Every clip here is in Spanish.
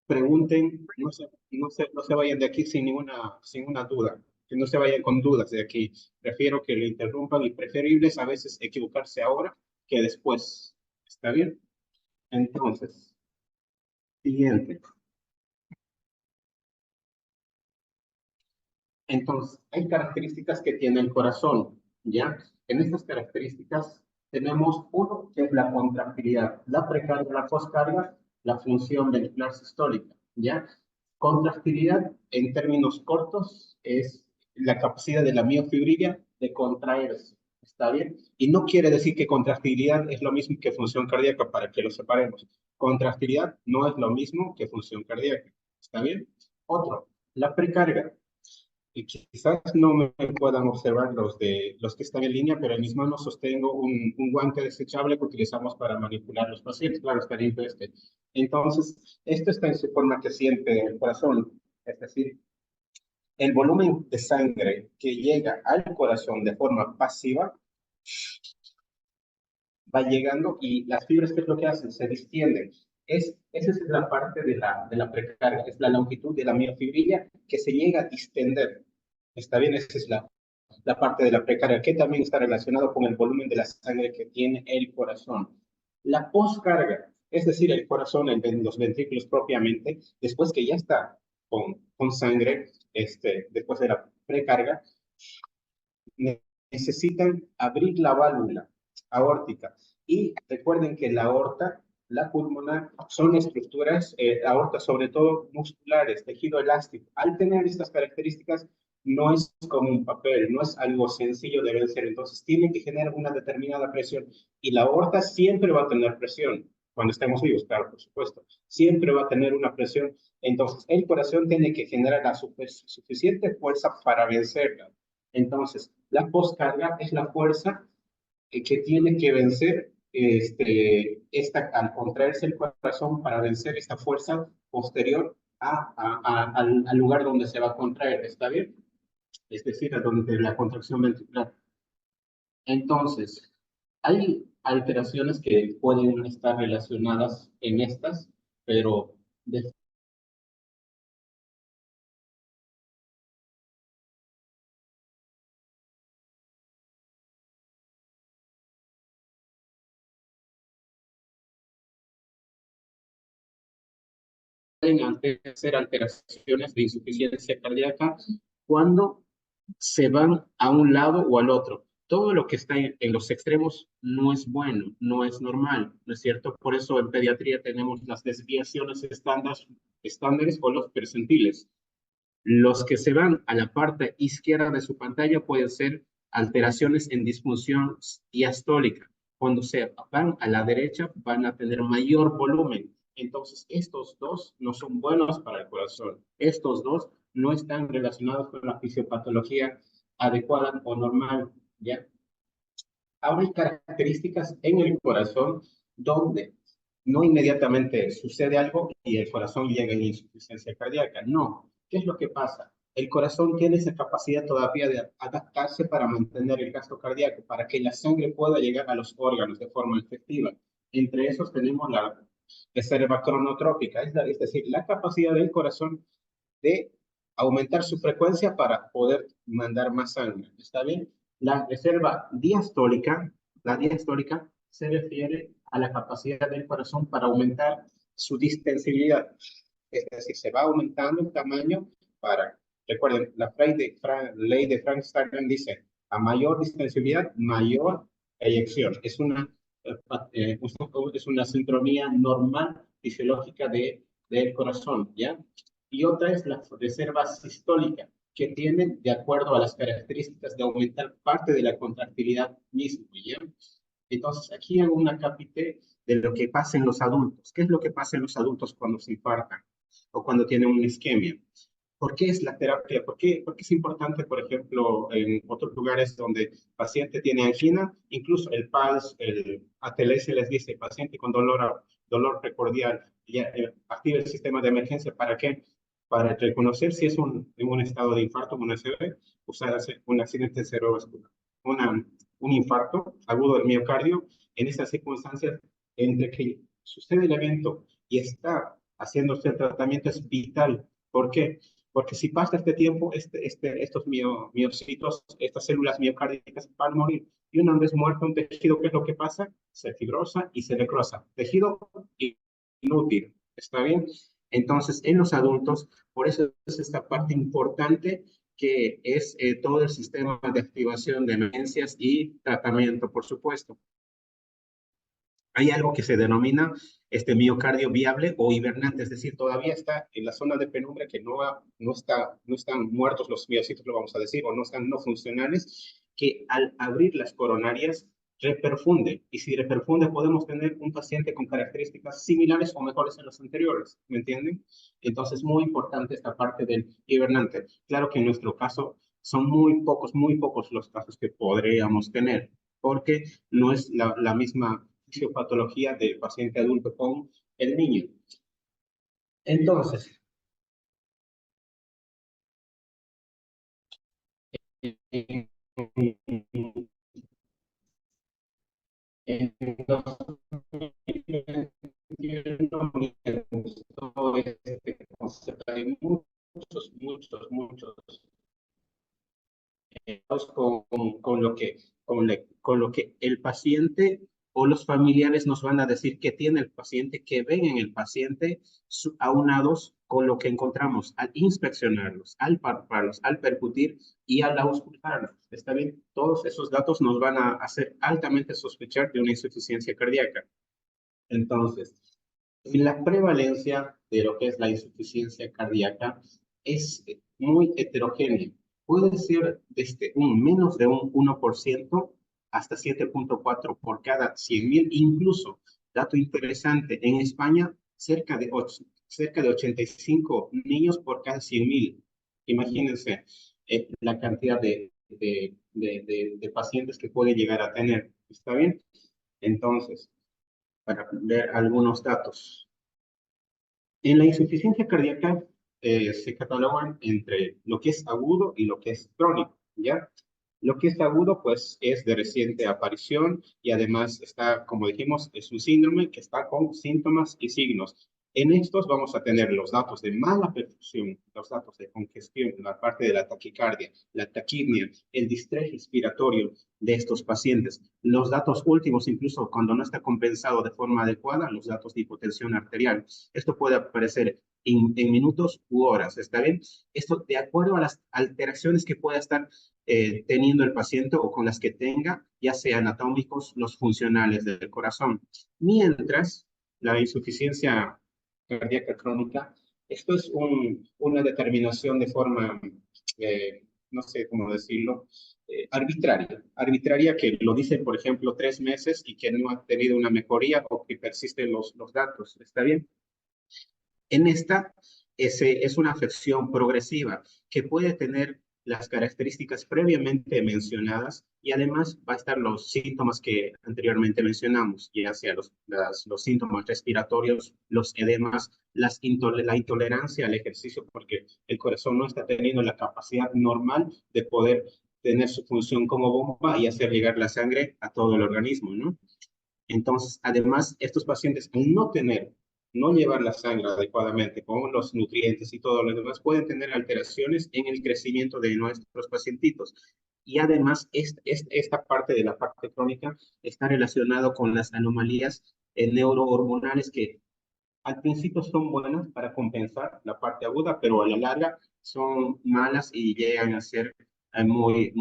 pregunten, no se vayan de aquí sin una duda, que no se vayan con dudas de aquí. Prefiero que lo interrumpan y preferible es a veces equivocarse ahora que después. ¿Está bien? Entonces, siguiente. Entonces, hay características que tiene el corazón, ¿ya? En estas características tenemos uno que es la contractilidad, la precarga, la poscarga, la función ventricular sistólica, ¿ya? Contractilidad, en términos cortos, es la capacidad de la miofibrila de contraerse, ¿está bien? Y no quiere decir que contractilidad es lo mismo que función cardíaca, para que lo separemos. Contractilidad no es lo mismo que función cardíaca, ¿está bien? Otro, la precarga. Y quizás no me puedan observar los que están en línea, pero en mis manos sostengo un guante desechable que utilizamos para manipular los pacientes. Claro, está limpio este. Entonces, esto está en su forma que siente el corazón. Es decir, el volumen de sangre que llega al corazón de forma pasiva va llegando y las fibras, ¿qué es lo que hacen? Se distienden. Esa es la parte de la precarga, es la longitud de la miofibrila que se llega a distender. ¿Está bien? Esa es la parte de la precarga, que también está relacionado con el volumen de la sangre que tiene el corazón. La poscarga, es decir, el corazón, los ventrículos propiamente, después que ya está con sangre, después de la precarga, necesitan abrir la válvula aórtica. Y recuerden que la aorta, la pulmonar, son estructuras, aorta sobre todo musculares, tejido elástico. Al tener estas características, no es como un papel, no es algo sencillo de vencer. Entonces, tiene que generar una determinada presión. Y la aorta siempre va a tener presión. Cuando estemos vivos, claro, por supuesto. Siempre va a tener una presión. Entonces, el corazón tiene que generar la suficiente fuerza para vencerla. Entonces, la poscarga es la fuerza que tiene que vencer al contraerse el corazón para vencer esta fuerza posterior al lugar donde se va a contraer, ¿está bien? Es decir, a donde la contracción ventricular. Entonces, hay alteraciones que pueden estar relacionadas en estas, pero pueden ser alteraciones de insuficiencia cardíaca cuando se van a un lado o al otro. Todo lo que está en los extremos no es bueno, no es normal, ¿no es cierto? Por eso en pediatría tenemos las desviaciones estándares o los percentiles. Los que se van a la parte izquierda de su pantalla pueden ser alteraciones en disfunción diastólica. Cuando se van a la derecha van a tener mayor volumen. Entonces, estos dos no son buenos para el corazón. Estos dos no están relacionados con la fisiopatología adecuada o normal, ¿ya? Ahora hay características en el corazón donde no inmediatamente sucede algo y el corazón llega en insuficiencia cardíaca. No. ¿Qué es lo que pasa? El corazón tiene esa capacidad todavía de adaptarse para mantener el gasto cardíaco, para que la sangre pueda llegar a los órganos de forma efectiva. Entre esos tenemos la reserva cronotrópica, es decir, la capacidad del corazón de aumentar su frecuencia para poder mandar más sangre. ¿Está bien? La reserva diastólica, la diastólica se refiere a la capacidad del corazón para aumentar su distensibilidad. Es decir, se va aumentando el tamaño para, recuerden, ley de Frank-Starling dice, a mayor distensibilidad, mayor eyección. Es una sincronía normal, fisiológica del corazón, ¿ya? Y otra es la reserva sistólica, que tiene de acuerdo a las características de aumentar parte de la contractilidad misma, ¿ya? Entonces, aquí hago una capite de lo que pasa en los adultos. ¿Qué es lo que pasa en los adultos cuando se infartan o cuando tienen una isquemia? ¿Por qué es la terapia? ¿Por qué es importante, por ejemplo, en otros lugares donde el paciente tiene angina, incluso el PALS, el ATLS les dice, paciente con dolor precordial, ya, activa el sistema de emergencia? ¿Para qué? Para reconocer si es en un estado de infarto, un ACV, usar un accidente cerebrovascular, un infarto agudo del miocardio. En esas circunstancias, entre que sucede el evento y está haciéndose el tratamiento es vital. ¿Por qué? Porque si pasa este tiempo, estos miocitos, estas células miocárdicas van a morir. Y una vez muerto un tejido, ¿qué es lo que pasa? Se fibrosa y se necrosa. Tejido inútil, ¿está bien? Entonces, en los adultos, por eso es esta parte importante que es todo el sistema de activación de emergencias y tratamiento, por supuesto. Hay algo que se denomina este miocardio viable o hibernante, es decir, todavía está en la zona de penumbra que no están muertos los miocitos, lo vamos a decir, o no están no funcionales, que al abrir las coronarias reperfunde. Y si reperfunde, podemos tener un paciente con características similares o mejores a los anteriores, ¿me entienden? Entonces, muy importante esta parte del hibernante. Claro que en nuestro caso son muy pocos los casos que podríamos tener, porque no es la misma fisiopatología del paciente adulto con el niño. Entonces, en, en 2021 me gustó este concepto. Hay muchos con lo que el paciente o los familiares nos van a decir que tiene el paciente, que ven en el paciente, aunados con lo que encontramos al inspeccionarlos, al palparlos, al percutir y al auscultarlos. ¿Está bien? Todos esos datos nos van a hacer altamente sospechar de una insuficiencia cardíaca. Entonces, la prevalencia de lo que es la insuficiencia cardíaca es muy heterogénea. Puede ser desde un menos de un 1% hasta 7,4 por cada 100.000. Incluso, dato interesante, en España cerca de 85 niños por cada 100.000. Imagínense la cantidad de pacientes que puede llegar a tener. ¿Está bien? Entonces, para ver algunos datos. En la insuficiencia cardíaca se catalogan entre lo que es agudo y lo que es crónico, ¿ya? Lo que es agudo, pues, es de reciente aparición y además está, como dijimos, es un síndrome que está con síntomas y signos. En estos vamos a tener los datos de mala perfusión, los datos de congestión, la parte de la taquicardia, la taquipnea, el distrés respiratorio de estos pacientes. Los datos últimos, incluso cuando no está compensado de forma adecuada, los datos de hipotensión arterial. Esto puede aparecer en minutos u horas, ¿está bien? Esto de acuerdo a las alteraciones que pueda estar teniendo el paciente o con las que tenga, ya sean anatómicos, los funcionales del corazón. Mientras la insuficiencia cardíaca crónica, esto es una determinación de forma, no sé cómo decirlo, arbitraria que lo dice, por ejemplo, 3 meses y que no ha tenido una mejoría o que persisten los datos. ¿Está bien? En esta es una afección progresiva que puede tener las características previamente mencionadas y además va a estar los síntomas que anteriormente mencionamos, ya sea los síntomas respiratorios, los edemas, la intolerancia al ejercicio, porque el corazón no está teniendo la capacidad normal de poder tener su función como bomba y hacer llegar la sangre a todo el organismo, ¿no? Entonces, además, estos pacientes, al no llevar la sangre adecuadamente con los nutrientes y todo lo demás, pueden tener alteraciones en el crecimiento de nuestros pacientitos. Y además, esta parte de la parte crónica está relacionado con las anomalías neurohormonales que al principio son buenas para compensar la parte aguda, pero a la larga son malas y llegan a ser muy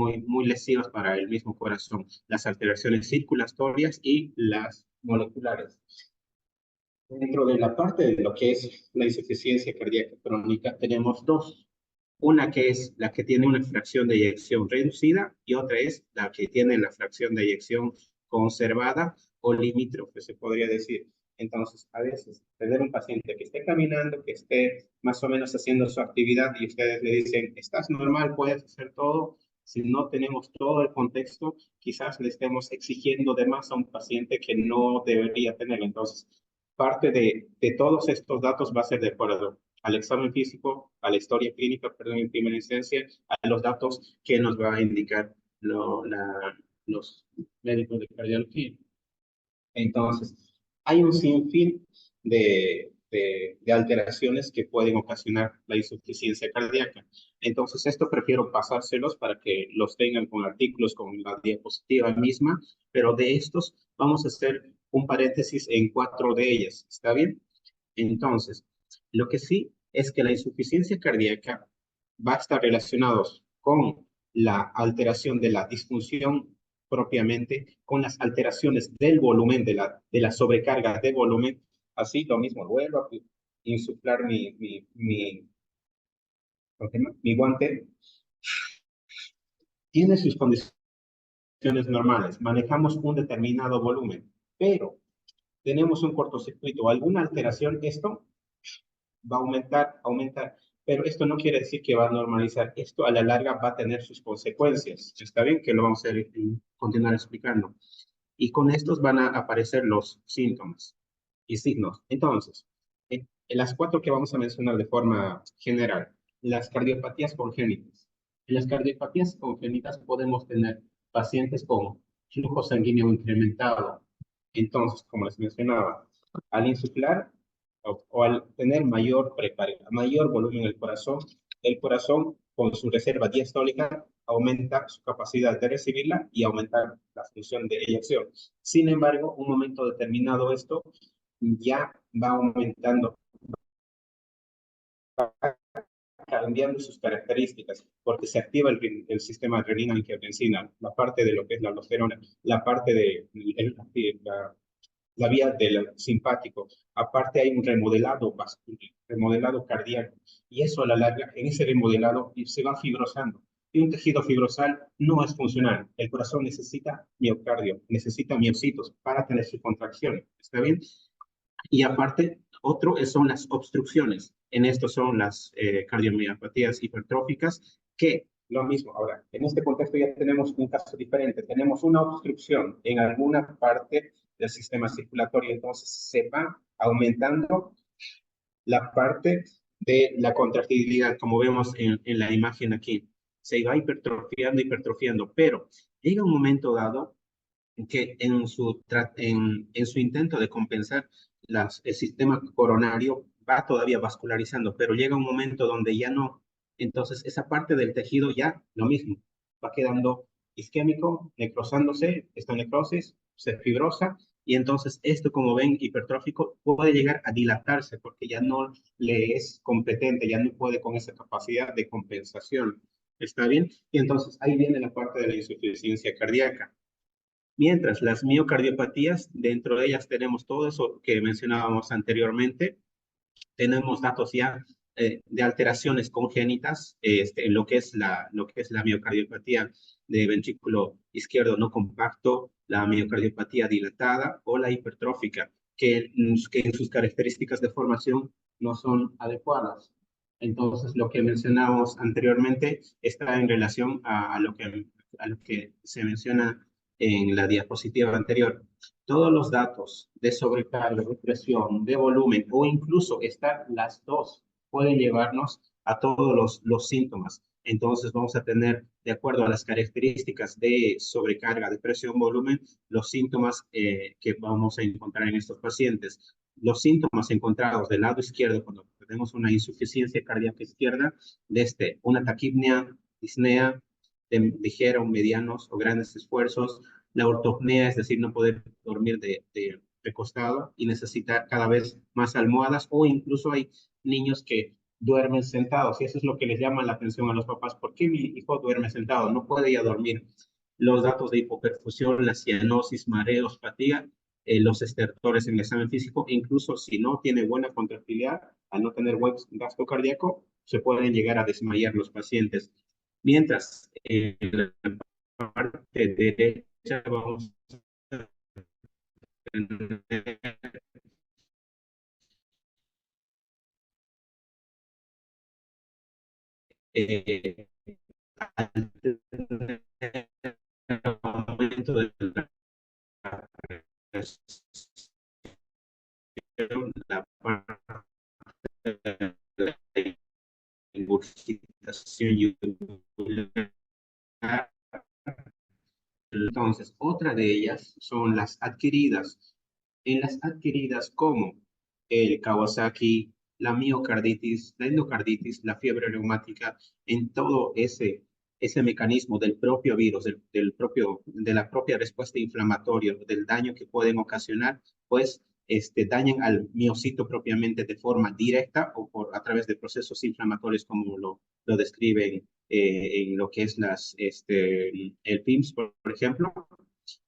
lesivas para el mismo corazón. Las alteraciones circulatorias y las moleculares. Dentro de la parte de lo que es la insuficiencia cardíaca crónica, tenemos dos. Una que es la que tiene una fracción de eyección reducida y otra es la que tiene la fracción de eyección conservada o limítrofe, se podría decir. Entonces, a veces, tener un paciente que esté caminando, que esté más o menos haciendo su actividad y ustedes le dicen, estás normal, puedes hacer todo. Si no tenemos todo el contexto, quizás le estemos exigiendo de más a un paciente que no debería tener. Entonces, parte de todos estos datos va a ser de acuerdo al examen físico, a la historia clínica, perdón, en primera instancia, a los datos que nos va a indicar los médicos de cardiología. Entonces, hay un sinfín de alteraciones que pueden ocasionar la insuficiencia cardíaca. Entonces, esto prefiero pasárselos para que los tengan con artículos, con la diapositiva misma, pero de estos vamos a hacer un paréntesis en 4 de ellas. ¿Está bien? Entonces, lo que sí es que la insuficiencia cardíaca va a estar relacionados con la alteración de la disfunción propiamente, con las alteraciones del volumen, de la sobrecarga de volumen. Así, lo mismo, vuelvo a insuflar mi guante. Tiene sus condiciones normales, manejamos un determinado volumen, pero tenemos un cortocircuito o alguna alteración, esto va a aumentar, pero esto no quiere decir que va a normalizar. Esto a la larga va a tener sus consecuencias. Está bien que lo vamos a continuar explicando. Y con estos van a aparecer los síntomas y signos. Entonces, en las 4 que vamos a mencionar de forma general, las cardiopatías congénitas. En las cardiopatías congénitas podemos tener pacientes con flujo sanguíneo incrementado. Entonces, como les mencionaba, al insuflar o al tener mayor volumen en el corazón con su reserva diastólica aumenta su capacidad de recibirla y aumenta la función de eyección. Sin embargo, un momento determinado esto ya va aumentando, cambiando sus características, porque se activa el sistema adrenina-angiotensina, la parte de lo que es la aldosterona, la parte de la vía del simpático. Aparte hay un remodelado cardíaco, y eso a la larga, en ese remodelado, se va fibrosando. Y un tejido fibrosal no es funcional. El corazón necesita miocardio, necesita miocitos para tener su contracción. ¿Está bien? Y aparte, otro son las obstrucciones. En esto son las cardiomiopatías hipertróficas, que lo mismo. Ahora, en este contexto ya tenemos un caso diferente. Tenemos una obstrucción en alguna parte del sistema circulatorio, entonces se va aumentando la parte de la contractilidad, como vemos en la imagen aquí. Se va hipertrofiando, pero llega un momento dado que en su intento de compensar el sistema coronario va todavía vascularizando, pero llega un momento donde ya no, entonces esa parte del tejido ya lo mismo, va quedando isquémico, necrosándose, esta necrosis se fibrosa, y entonces esto, como ven, hipertrófico, puede llegar a dilatarse porque ya no le es competente, ya no puede con esa capacidad de compensación. ¿Está bien? Y entonces ahí viene la parte de la insuficiencia cardíaca. Mientras las miocardiopatías, dentro de ellas tenemos todo eso que mencionábamos anteriormente, tenemos datos ya de alteraciones congénitas en lo que es la miocardiopatía de ventrículo izquierdo no compacto, la miocardiopatía dilatada o la hipertrófica, que en sus características de formación no son adecuadas. Entonces, lo que mencionamos anteriormente está en relación a lo que se menciona en la diapositiva anterior. Todos los datos de sobrecarga, de presión, de volumen o incluso estar las dos pueden llevarnos a todos los síntomas. Entonces vamos a tener, de acuerdo a las características de sobrecarga, de presión, volumen, los síntomas que vamos a encontrar en estos pacientes. Los síntomas encontrados del lado izquierdo cuando tenemos una insuficiencia cardíaca izquierda, desde una taquipnea, disnea, de ligeros, medianos o grandes esfuerzos, la ortopnea, es decir, no poder dormir de recostado y necesitar cada vez más almohadas, o incluso hay niños que duermen sentados, y eso es lo que les llama la atención a los papás. ¿Por qué mi hijo duerme sentado? No puede ya dormir. Los datos de hipoperfusión, la cianosis, mareos, fatiga, los estertores en el examen físico, incluso si no tiene buena contractilidad, al no tener buen gasto cardíaco, se pueden llegar a desmayar los pacientes. Mientras, en la parte derecha vamos a tener eh, aumento de la presión, la parte de la ingurgitación yugular. Entonces, otra de ellas son las adquiridas. En las adquiridas, ¿cómo? el Kawasaki, la miocarditis, la endocarditis, la fiebre reumática, en todo ese mecanismo del propio virus, de la propia respuesta inflamatoria, del daño que pueden ocasionar, pues dañan al miocito propiamente de forma directa o a través de procesos inflamatorios como lo describen en lo que es el PIMS, por ejemplo,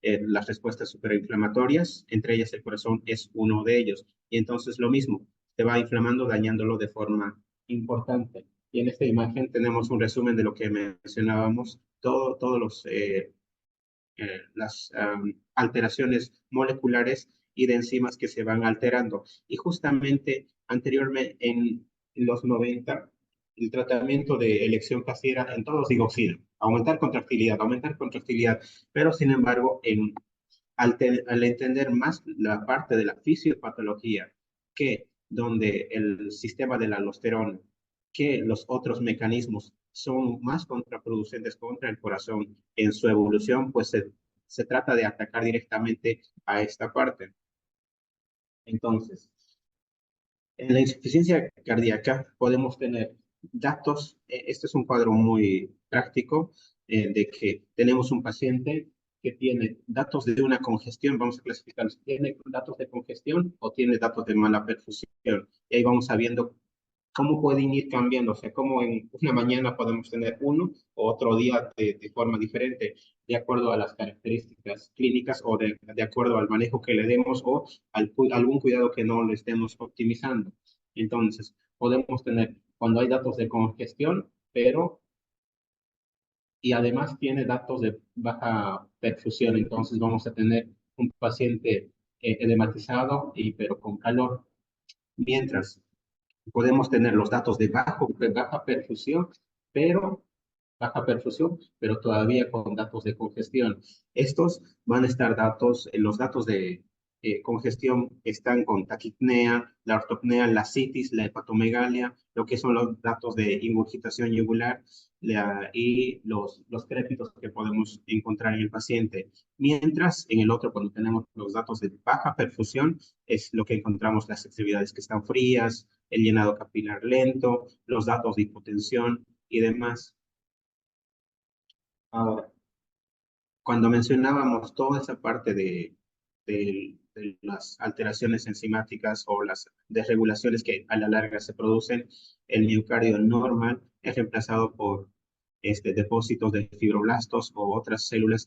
las respuestas superinflamatorias, entre ellas el corazón es uno de ellos. Y entonces lo mismo, se va inflamando, dañándolo de forma importante. Y en esta imagen tenemos un resumen de lo que mencionábamos, todos las alteraciones moleculares y de enzimas que se van alterando. Y justamente anteriormente, en los 90, el tratamiento de elección casi era en todos digoxina, aumentar contractilidad, pero sin embargo, al entender más la parte de la fisiopatología, que donde el sistema de la aldosterona, que los otros mecanismos son más contraproducentes contra el corazón en su evolución, pues se trata de atacar directamente a esta parte. Entonces, en la insuficiencia cardíaca podemos tener datos, este es un cuadro muy práctico, de que tenemos un paciente que tiene datos de una congestión, vamos a clasificar si tiene datos de congestión o tiene datos de mala perfusión. Y ahí vamos sabiendo cómo pueden ir cambiando, o sea, cómo en una mañana podemos tener uno o otro día de forma diferente, de acuerdo a las características clínicas o de acuerdo al manejo que le demos o algún cuidado que no le estemos optimizando. Entonces, podemos tener cuando hay datos de congestión, pero y además tiene datos de baja perfusión, entonces vamos a tener un paciente edematizado y pero con calor, mientras podemos tener los datos de pero baja perfusión, pero todavía con datos de congestión. Estos van a estar los datos de congestión están con taquipnea, la ortopnea, la citis, la hepatomegalia, lo que son los datos de ingurgitación yugular y los crépitos que podemos encontrar en el paciente. Mientras en el otro, cuando tenemos los datos de baja perfusión, es lo que encontramos las extremidades que están frías, el llenado capilar lento, los datos de hipotensión y demás. Ahora, cuando mencionábamos toda esa parte de las alteraciones enzimáticas o las desregulaciones que a la larga se producen, el miocardio normal es reemplazado por depósitos de fibroblastos o otras células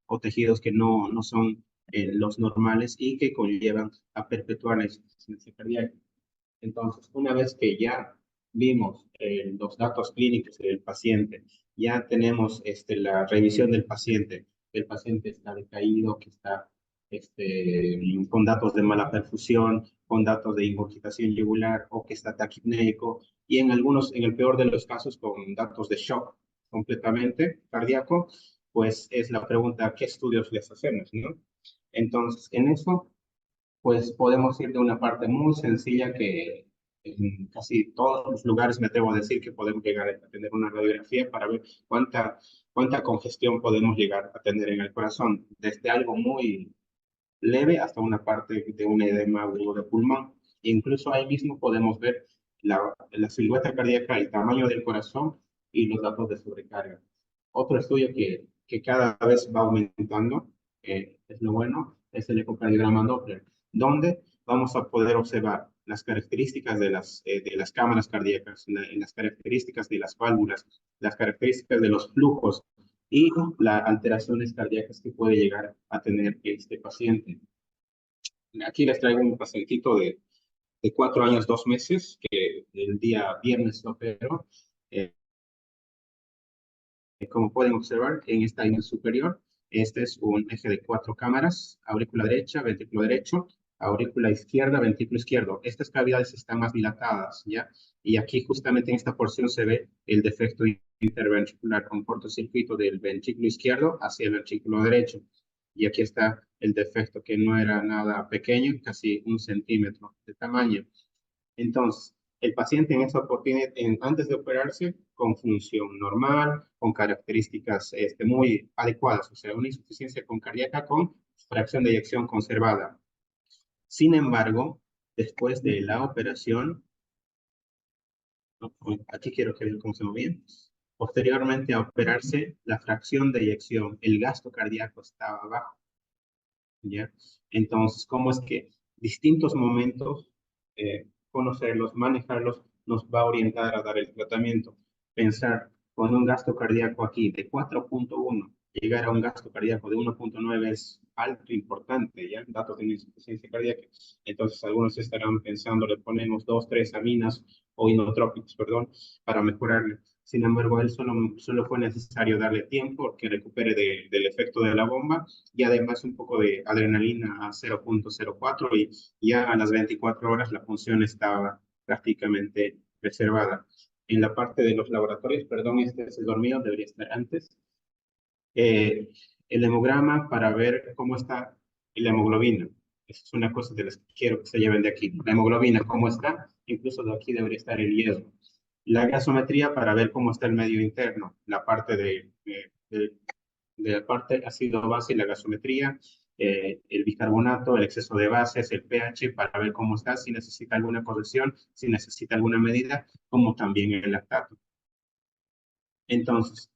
o tejidos que no son los normales y que conllevan a perpetuar la insuficiencia cardíaca. Entonces, una vez que ya vimos los datos clínicos del paciente, ya tenemos la revisión del paciente, que el paciente está decaído, que está con datos de mala perfusión, con datos de ingurgitación yugular o que está taquipnéico y en el peor de los casos, con datos de shock completamente cardíaco, pues es la pregunta, ¿qué estudios les hacemos, no? Entonces, en eso pues podemos ir de una parte muy sencilla que en casi todos los lugares me atrevo a decir que podemos llegar a tener una radiografía para ver cuánta congestión podemos llegar a tener en el corazón, desde algo muy leve hasta una parte de un edema agudo de pulmón. Incluso ahí mismo podemos ver la silueta cardíaca, el tamaño del corazón y los datos de sobrecarga. Otro estudio que cada vez va aumentando, es lo bueno, es el ecocardiograma Doppler, donde vamos a poder observar las características de las cámaras cardíacas, las características de las válvulas, las características de los flujos y las alteraciones cardíacas que puede llegar a tener este paciente. Aquí les traigo un pacientito de 4 años, 2 meses, que el día viernes lo operó. Como pueden observar, en esta línea superior, este es un eje de 4 cámaras, aurícula derecha, ventrículo derecho, aurícula izquierda, ventrículo izquierdo. Estas cavidades están más dilatadas, ¿ya? Y aquí justamente en esta porción se ve el defecto interventricular con cortocircuito del ventrículo izquierdo hacia el ventrículo derecho. Y aquí está el defecto que no era nada pequeño, casi 1 centímetro de tamaño. Entonces, el paciente en esa oportunidad, antes de operarse, con función normal, con características muy adecuadas, o sea, una insuficiencia con cardíaca con fracción de eyección conservada. Sin embargo, después de la operación, ¿no? Aquí quiero que vean cómo se movía. Posteriormente a operarse, la fracción de eyección, el gasto cardíaco estaba bajo, ¿ya? Entonces, ¿cómo es que distintos momentos, conocerlos, manejarlos, nos va a orientar a dar el tratamiento? Pensar con un gasto cardíaco aquí de 4.1, llegar a un gasto cardíaco de 1.9 es alto, importante, ¿ya? Datos de insuficiencia cardíaca. Entonces, algunos estarán pensando, le ponemos 2, 3 aminas o inotrópicos, perdón, para mejorarle. Sin embargo, él solo fue necesario darle tiempo que recupere del efecto de la bomba y además un poco de adrenalina a 0.04 y ya a las 24 horas la función estaba prácticamente preservada. En la parte de los laboratorios, perdón, este es el dormido, debería estar antes. Eh, el hemograma para ver cómo está la hemoglobina. Esa es una cosa de las que quiero que se lleven de aquí. La hemoglobina, cómo está, incluso de aquí debería estar el hierro. La gasometría para ver cómo está el medio interno, la parte de la parte ácido-base y la gasometría, el bicarbonato, el exceso de bases, el pH, para ver cómo está, si necesita alguna corrección, si necesita alguna medida, como también el lactato. Entonces,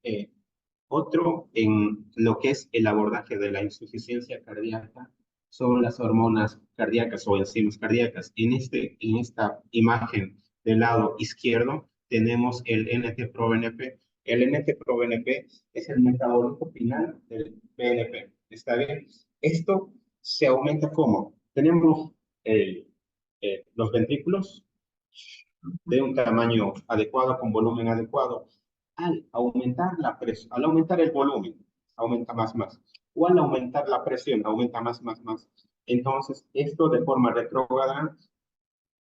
otro en lo que es el abordaje de la insuficiencia cardíaca son las hormonas cardíacas o enzimas cardíacas. En esta imagen del lado izquierdo tenemos el NT-proBNP. El NT-proBNP es el metabolito final del BNP. ¿Está bien? Esto se aumenta ¿cómo? Tenemos los ventrículos de un tamaño adecuado, con volumen adecuado. Al aumentar la presión, al aumentar el volumen, aumenta más. O al aumentar la presión, aumenta más. Entonces, esto de forma retrógrada,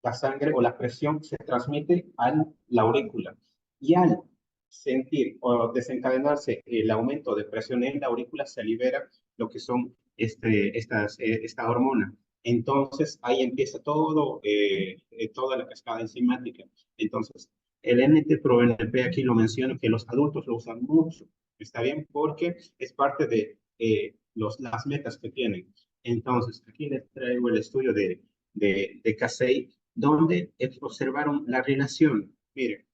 la sangre o la presión se transmite a la aurícula. Y al sentir o desencadenarse el aumento de presión en la aurícula, se libera lo que son esta hormona. Entonces, ahí empieza toda la cascada enzimática. Entonces, el NT-proBNP aquí lo menciono, que los adultos lo usan mucho, ¿está bien? Porque es parte de las metas que tienen. Entonces, aquí les traigo el estudio de Casey, donde observaron la relación. Mire,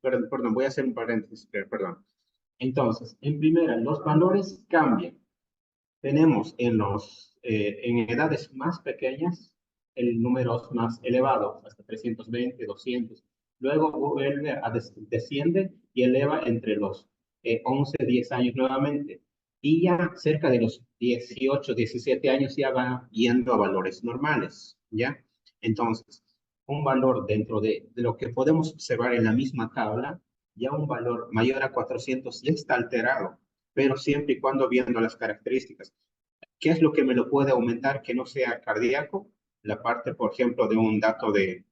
perdón, voy a hacer un paréntesis, perdón. Entonces, en primera, los valores cambian. Tenemos en edades más pequeñas el números más elevados, hasta 320, 200. Luego vuelve desciende y eleva entre los 11, 10 años nuevamente. Y ya cerca de los 18, 17 años ya va yendo a valores normales, ¿ya? Entonces, un valor dentro de lo que podemos observar en la misma tabla, ya un valor mayor a 400 ya está alterado, pero siempre y cuando viendo las características. ¿Qué es lo que me lo puede aumentar que no sea cardíaco? La parte, por ejemplo, de un dato de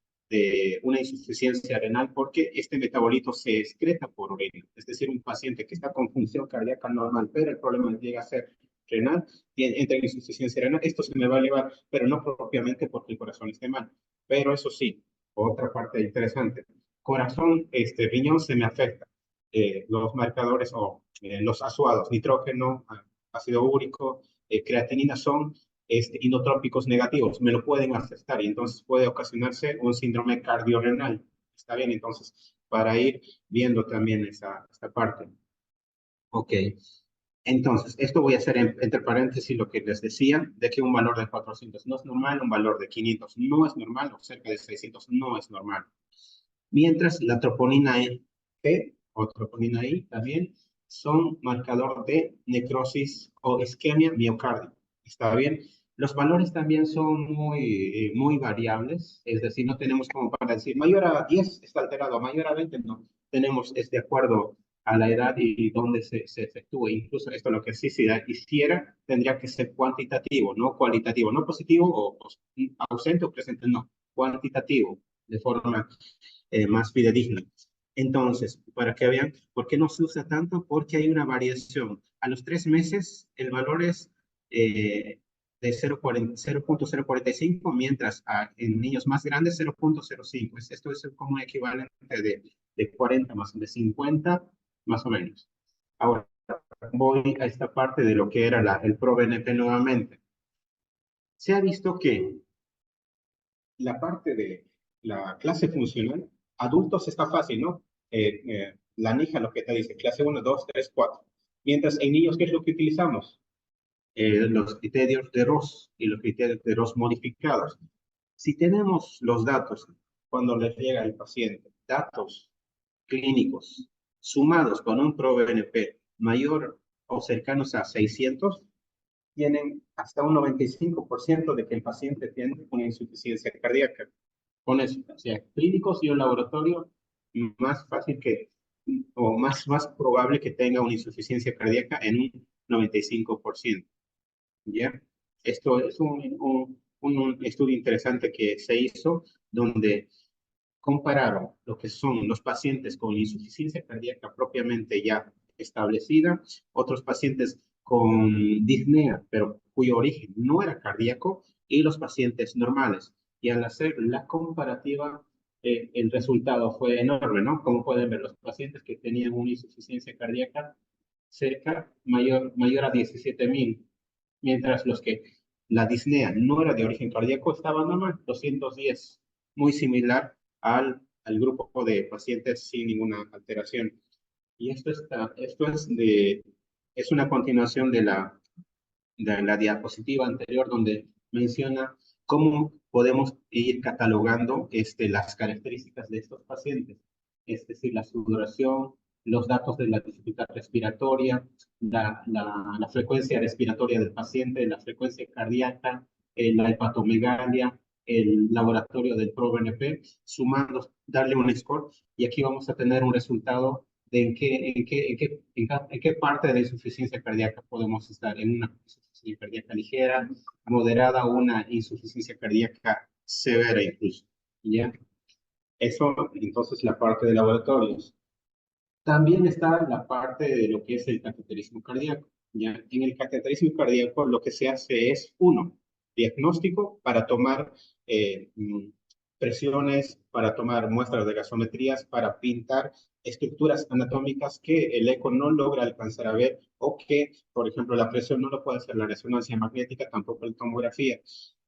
una insuficiencia renal, porque este metabolito se excreta por orina. Es decir, un paciente que está con función cardíaca normal, pero el problema llega a ser renal, entra en insuficiencia renal, esto se me va a elevar, pero no propiamente porque el corazón esté mal. Pero eso sí, otra parte interesante, corazón, riñón se me afecta. Los marcadores o los asuados, nitrógeno, ácido úrico, creatinina son inotrópicos negativos, me lo pueden afectar y entonces puede ocasionarse un síndrome cardiorrenal. Está bien, entonces, para ir viendo también esta parte. Ok, entonces, esto voy a hacer entre paréntesis lo que les decía, de que un valor de 400 no es normal, un valor de 500 no es normal, o cerca de 600 no es normal. Mientras la troponina E o troponina I también son marcador de necrosis o isquemia miocárdica. ¿Está bien? Los valores también son muy variables, es decir, no tenemos como para decir mayor a 10 está alterado, mayor a 20 no. Tenemos de acuerdo a la edad y dónde se efectúe. Incluso esto lo que sí se hiciera tendría que ser cuantitativo, no cualitativo, no positivo o ausente o presente, no, cuantitativo, de forma más fidedigna. Entonces, para que vean, ¿por qué no se usa tanto? Porque hay una variación. A los 3 meses el valor es de 0.045, mientras en niños más grandes 0.05. Esto es como un equivalente de 40 más de 50, más o menos. Ahora, voy a esta parte de lo que era el ProBNP nuevamente. Se ha visto que la parte de la clase funcional, adultos está fácil, ¿no? La NIJA lo que te dice, clase 1, 2, 3, 4. Mientras en niños, ¿qué es lo que utilizamos? Los criterios de Ross y los criterios de Ross modificados. Si tenemos los datos cuando les llega al paciente, datos clínicos sumados con un ProBNP mayor o cercanos a 600, tienen hasta un 95% de que el paciente tiene una insuficiencia cardíaca. Con eso, o sea, clínicos y un laboratorio, más fácil que, o más probable que tenga una insuficiencia cardíaca en un 95%. ¿Ya? Esto es un estudio interesante que se hizo donde compararon lo que son los pacientes con insuficiencia cardíaca propiamente ya establecida, otros pacientes con disnea, pero cuyo origen no era cardíaco, y los pacientes normales. Y al hacer la comparativa, el resultado fue enorme, ¿no? Como pueden ver, los pacientes que tenían una insuficiencia cardíaca mayor a 17.000, mientras los que la disnea no era de origen cardíaco estaban normal, 210, muy similar al grupo de pacientes sin ninguna alteración. Y es una continuación de la diapositiva anterior donde menciona cómo podemos ir catalogando las características de estos pacientes, es decir, la sudoración, los datos de la dificultad respiratoria, la frecuencia respiratoria del paciente, la frecuencia cardíaca, la hepatomegalia, el laboratorio del ProBNP, sumando, darle un score, y aquí vamos a tener un resultado de en qué parte de la insuficiencia cardíaca podemos estar, en una insuficiencia cardíaca ligera, moderada o una insuficiencia cardíaca severa incluso. ¿Ya? Eso, entonces, la parte de laboratorios. También está la parte de lo que es el cateterismo cardíaco. ¿Ya? En el cateterismo cardíaco lo que se hace es, uno, diagnóstico para tomar presiones, para tomar muestras de gasometrías, para pintar estructuras anatómicas que el eco no logra alcanzar a ver o que, por ejemplo, la presión no lo puede hacer la resonancia magnética, tampoco la tomografía.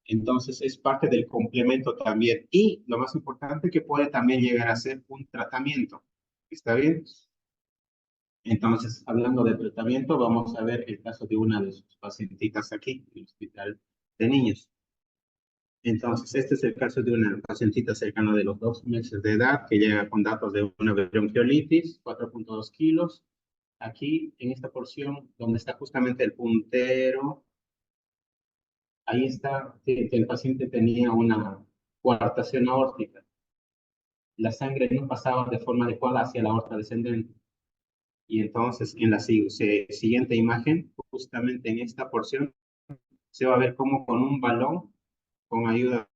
Entonces es parte del complemento también. Y lo más importante que puede también llegar a ser un tratamiento. ¿Está bien? Entonces, hablando de tratamiento, vamos a ver el caso de una de sus pacientitas aquí, en el hospital de niños. Entonces, este es el caso de una pacientita cercana de los 2 meses de edad que llega con datos de una bronquiolitis, 4.2 kilos. Aquí, en esta porción, donde está justamente el puntero, ahí está que el paciente tenía una coartación aórtica. La sangre no pasaba de forma adecuada hacia la aorta descendente. Y entonces, en la siguiente imagen, justamente en esta porción, se va a ver cómo con un balón, con ayuda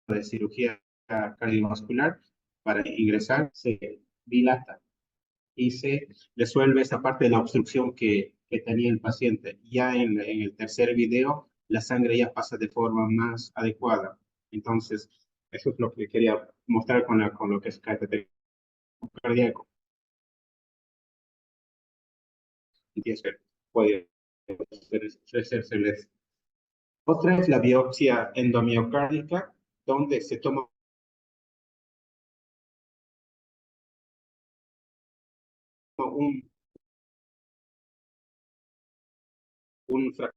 de cirugía cardiovascular, para ingresar, se dilata y se resuelve esa parte de la obstrucción que tenía el paciente. Ya en el tercer video, la sangre ya pasa de forma más adecuada. Entonces, eso es lo que quería mostrar con lo que es cateterismo cardíaco. Y eso puede ofrecérseles. Otra es la biopsia endomiocárdica, donde se toma un, un fragmento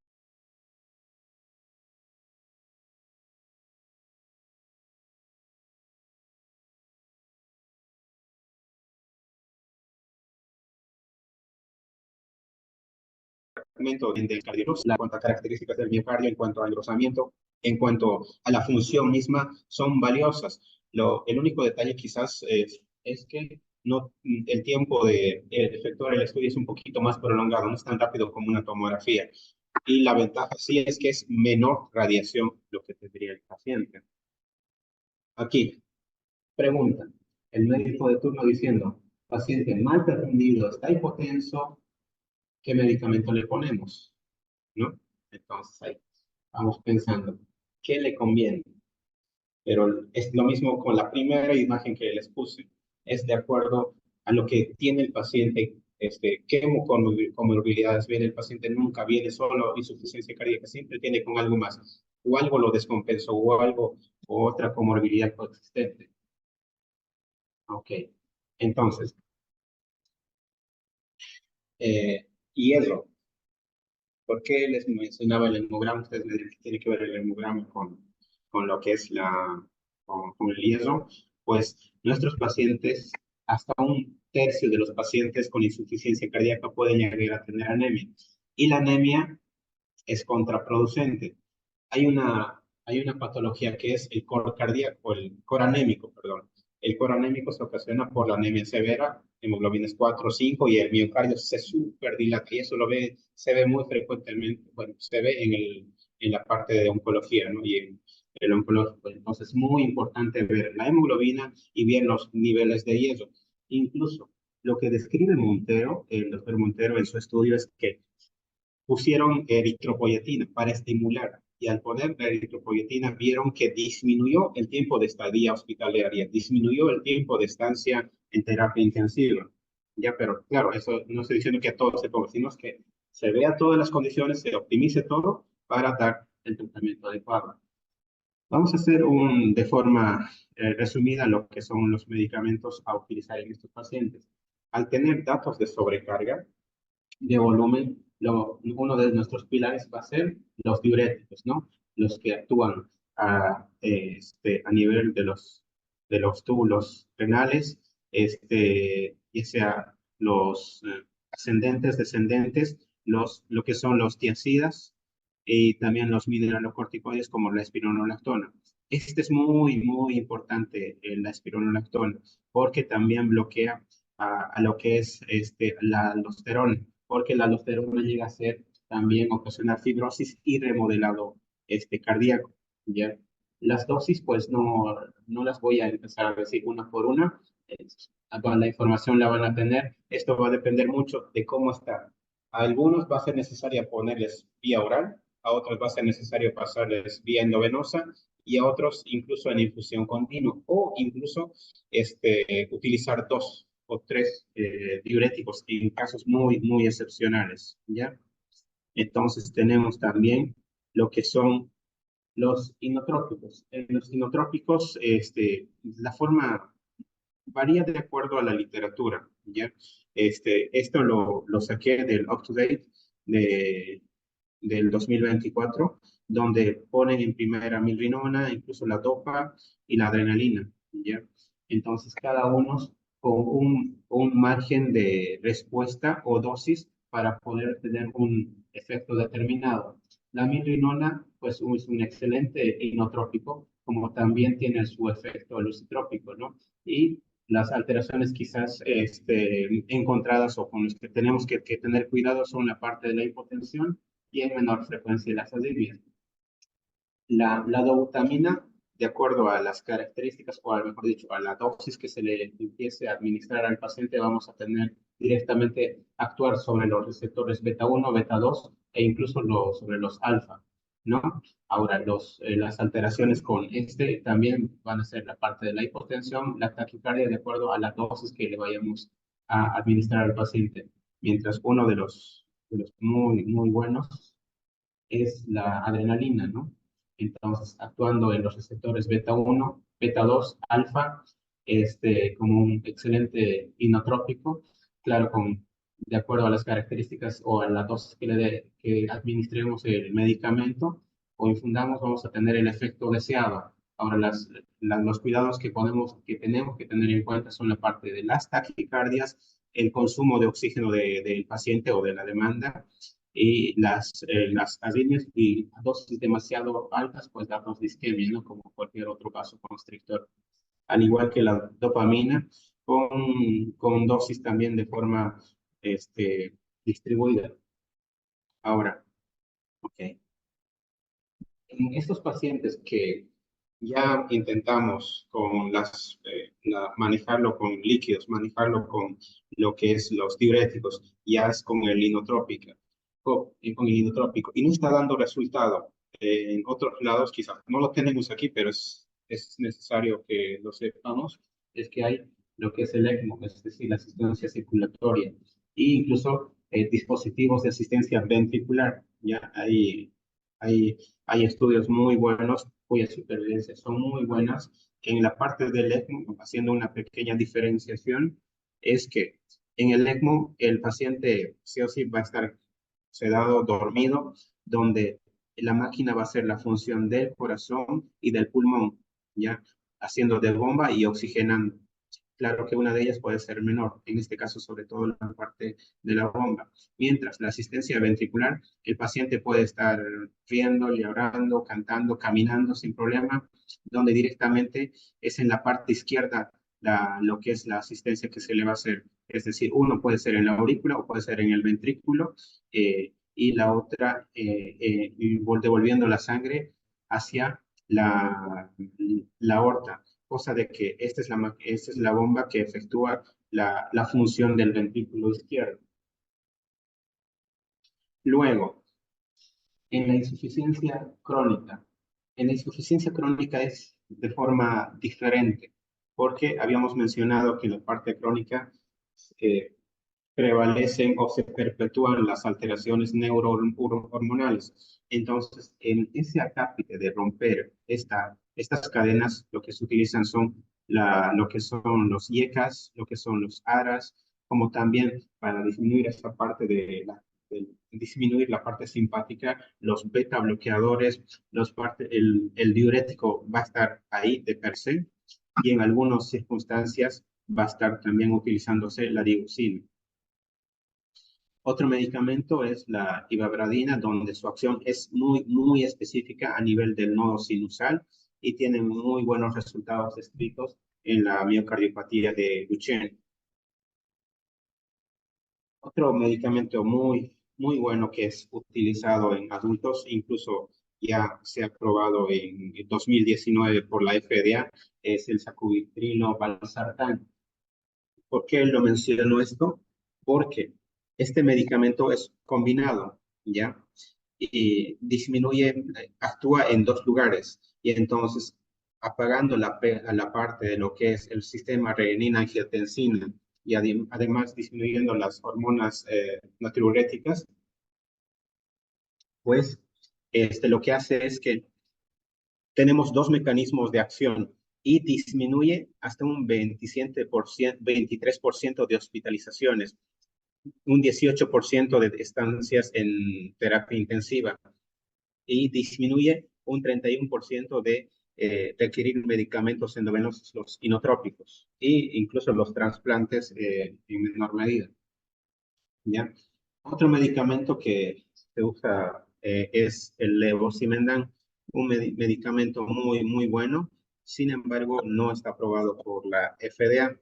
del cardiólogo, en cuanto a características del miocardio, en cuanto al engrosamiento, en cuanto a la función misma, son valiosas. El único detalle quizás es que no, el tiempo de efectuar el estudio es un poquito más prolongado, no es tan rápido como una tomografía. Y la ventaja sí es que es menor radiación lo que tendría el paciente. Aquí, pregunta, el médico de turno diciendo, paciente mal perfundido, está hipotenso, ¿qué medicamento le ponemos? ¿No? Entonces ahí vamos pensando, ¿qué le conviene? Pero es lo mismo con la primera imagen que les puse. Es de acuerdo a lo que tiene el paciente, qué comorbilidades viene el paciente, nunca viene solo insuficiencia cardíaca, siempre tiene con algo más, o algo lo descompensó, o algo otra comorbilidad coexistente. Ok, entonces, hierro. ¿Por qué les mencionaba el hemograma? Ustedes me dirán que tiene que ver el hemograma con lo que es con el hierro. Pues nuestros pacientes, hasta un tercio de los pacientes con insuficiencia cardíaca pueden llegar a tener anemia. Y la anemia es contraproducente. Hay una patología que es el coro cardíaco, el coro anémico, perdón. El coro anémico se ocasiona por la anemia severa, hemoglobinas 4 o 5, y el miocardio se superdilata, y eso se ve muy frecuentemente, bueno, se ve en la parte de oncología, ¿no? Y en el oncológico. Entonces, es muy importante ver la hemoglobina y ver los niveles de hierro. Incluso, lo que describe Montero, el doctor Montero en su estudio, es que pusieron eritropoyetina para estimular, y al poner la eritropoyetina vieron que disminuyó el tiempo de estadía hospitalaria, disminuyó el tiempo de estancia en terapia intensiva. Ya, pero claro, eso no estoy diciendo que a todos se ponga, sino que se vea todas las condiciones, se optimice todo para dar el tratamiento adecuado. Vamos a hacer de forma resumida lo que son los medicamentos a utilizar en estos pacientes. Al tener datos de sobrecarga, de volumen, uno de nuestros pilares va a ser los diuréticos, ¿no? Los que actúan a nivel de los túbulos renales, ya sea los ascendentes, descendentes, lo que son los tiacidas y también los mineralocorticoides como la espironolactona. Este es muy, muy importante, la espironolactona, porque también bloquea a lo que es la aldosterona, porque la aldosterona llega a ser también ocasionar fibrosis y remodelado cardíaco, ¿ya? Las dosis, pues no las voy a empezar a decir una por una. La información la van a tener. Esto va a depender mucho de cómo está. A algunos va a ser necesario ponerles vía oral, a otros va a ser necesario pasarles vía endovenosa y a otros incluso en infusión continua o incluso utilizar 2 o 3 diuréticos en casos muy, muy excepcionales, ¿ya? Entonces tenemos también lo que son los inotrópicos. En los inotrópicos, la forma varía de acuerdo a la literatura, ¿ya? Esto lo saqué del UpToDate del 2024, donde ponen en primera milrinona, incluso la dopa y la adrenalina, ¿ya? Entonces, cada uno con un margen de respuesta o dosis para poder tener un efecto determinado. La milrinona, pues, es un excelente inotrópico, como también tiene su efecto lucitrópico, ¿no? Y las alteraciones quizás encontradas o con las que tenemos que tener cuidado son la parte de la hipotensión y en menor frecuencia las arritmias. La dobutamina, de acuerdo a las características, o mejor dicho, a la dosis que se le empiece a administrar al paciente, vamos a tener directamente actuar sobre los receptores beta 1, beta 2 e incluso sobre los alfa, ¿no? Ahora, las alteraciones con también van a ser la parte de la hipotensión, la taquicardia, de acuerdo a la dosis que le vayamos a administrar al paciente. Mientras uno de los muy, muy buenos es la adrenalina, ¿no? Entonces, actuando en los receptores beta 1, beta 2, alfa, como un excelente inotrópico, claro, de acuerdo a las características o a la dosis que administremos el medicamento o infundamos, vamos a tener el efecto deseado. Ahora, los cuidados que tenemos que tener en cuenta son la parte de las taquicardias, el consumo de oxígeno del paciente o de la demanda, y las arritmias y dosis demasiado altas, pues darnos disquemia, ¿no? Como cualquier otro caso constrictor. Al igual que la dopamina, con dosis también de forma distribuida. Ahora, ok. En estos pacientes que ya intentamos manejarlo con líquidos, manejarlo con lo que es los diuréticos, ya es con el inotrópico, con el inotrópico, y no está dando resultado. En otros lados, quizás no lo tenemos aquí, pero es necesario que lo sepamos, es que hay lo que es el ECMO, es decir, la asistencia circulatoria, e incluso dispositivos de asistencia ventricular. Ya hay Hay estudios muy buenos cuyas supervivencias son muy buenas. En la parte del ECMO, haciendo una pequeña diferenciación, es que en el ECMO el paciente sí o sí va a estar sedado, dormido, donde la máquina va a hacer la función del corazón y del pulmón, ¿ya? Haciendo de bomba y oxigenando. Claro que una de ellas puede ser menor, en este caso sobre todo la parte de la bomba. Mientras la asistencia ventricular, el paciente puede estar riendo, llorando, cantando, caminando sin problema, donde directamente es en la parte izquierda lo que es la asistencia que se le va a hacer. Es decir, uno puede ser en la aurícula o puede ser en el ventrículo y la otra devolviendo la sangre hacia la aorta, cosa de que esta es la bomba que efectúa la función del ventrículo izquierdo. Luego, en la insuficiencia crónica. En la insuficiencia crónica es de forma diferente, porque habíamos mencionado que en la parte crónica eh, prevalecen o se perpetúan las alteraciones neurohormonales. Entonces, en ese acápite de romper estas cadenas, lo que se utilizan son lo que son los IECAS, lo que son los ARAS, como también para disminuir esta parte disminuir la parte simpática, los beta bloqueadores, el diurético va a estar ahí de per se, y en algunas circunstancias va a estar también utilizándose la dioxina. Otro medicamento es la ivabradina, donde su acción es muy específica a nivel del nodo sinusal y tiene muy buenos resultados descritos en la miocardiopatía de Duchenne. Otro medicamento muy bueno que es utilizado en adultos, incluso ya se ha aprobado en 2019 por la FDA, es el sacubitrilo valsartán. ¿Por qué lo menciono esto? Porque este medicamento es combinado, ¿ya? Y disminuye, actúa en dos lugares. Y entonces, apagando la parte de lo que es el sistema renina-angiotensina y además disminuyendo las hormonas natriuréticas, pues lo que hace es que tenemos dos mecanismos de acción y disminuye hasta un 27%, 23% de hospitalizaciones, un 18% de estancias en terapia intensiva y disminuye un 31% de requerir medicamentos endovenosos, los inotrópicos e incluso los trasplantes en menor medida. ¿Ya? Otro medicamento que se usa es el levosimendan, un medicamento muy bueno, sin embargo no está aprobado por la FDA.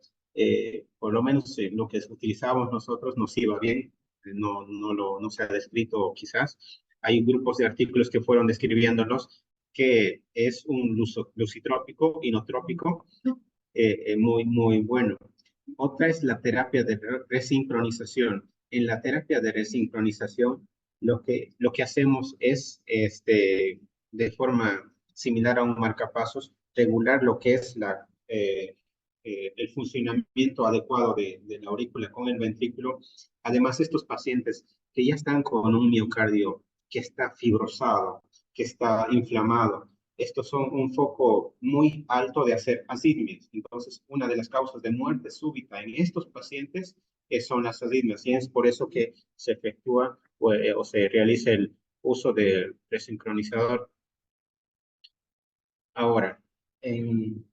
Por lo menos lo que utilizábamos nosotros nos iba bien, no se ha descrito quizás. Hay grupos de artículos que fueron describiéndonos que es un lucitrópico, inotrópico, muy bueno. Otra es la terapia de resincronización. En la terapia de resincronización, lo que hacemos es, de forma similar a un marcapasos, regular lo que es el funcionamiento adecuado de la aurícula con el ventrículo. Además, estos pacientes que ya están con un miocardio que está fibrosado, que está inflamado, estos son un foco muy alto de hacer asitmias. Entonces, una de las causas de muerte súbita en estos pacientes son las asitmias y es por eso que se efectúa o se realiza el uso del desincronizador. Ahora, en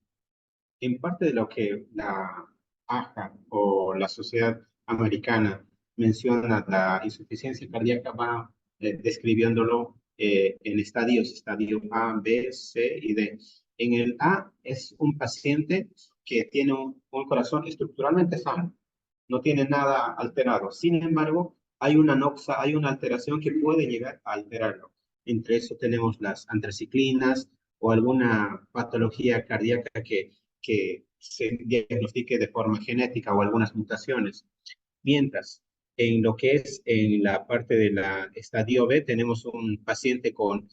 parte de lo que la AJA o la Sociedad Americana menciona, la insuficiencia cardíaca va describiéndolo en estadios, estadio A, B, C y D. En el A es un paciente que tiene un corazón estructuralmente sano, no tiene nada alterado. Sin embargo, hay una noxa, hay una alteración que puede llegar a alterarlo. Entre eso tenemos las antraciclinas o alguna patología cardíaca que se diagnostique de forma genética o algunas mutaciones. Mientras, en lo que es en la parte de la estadio B, tenemos un paciente con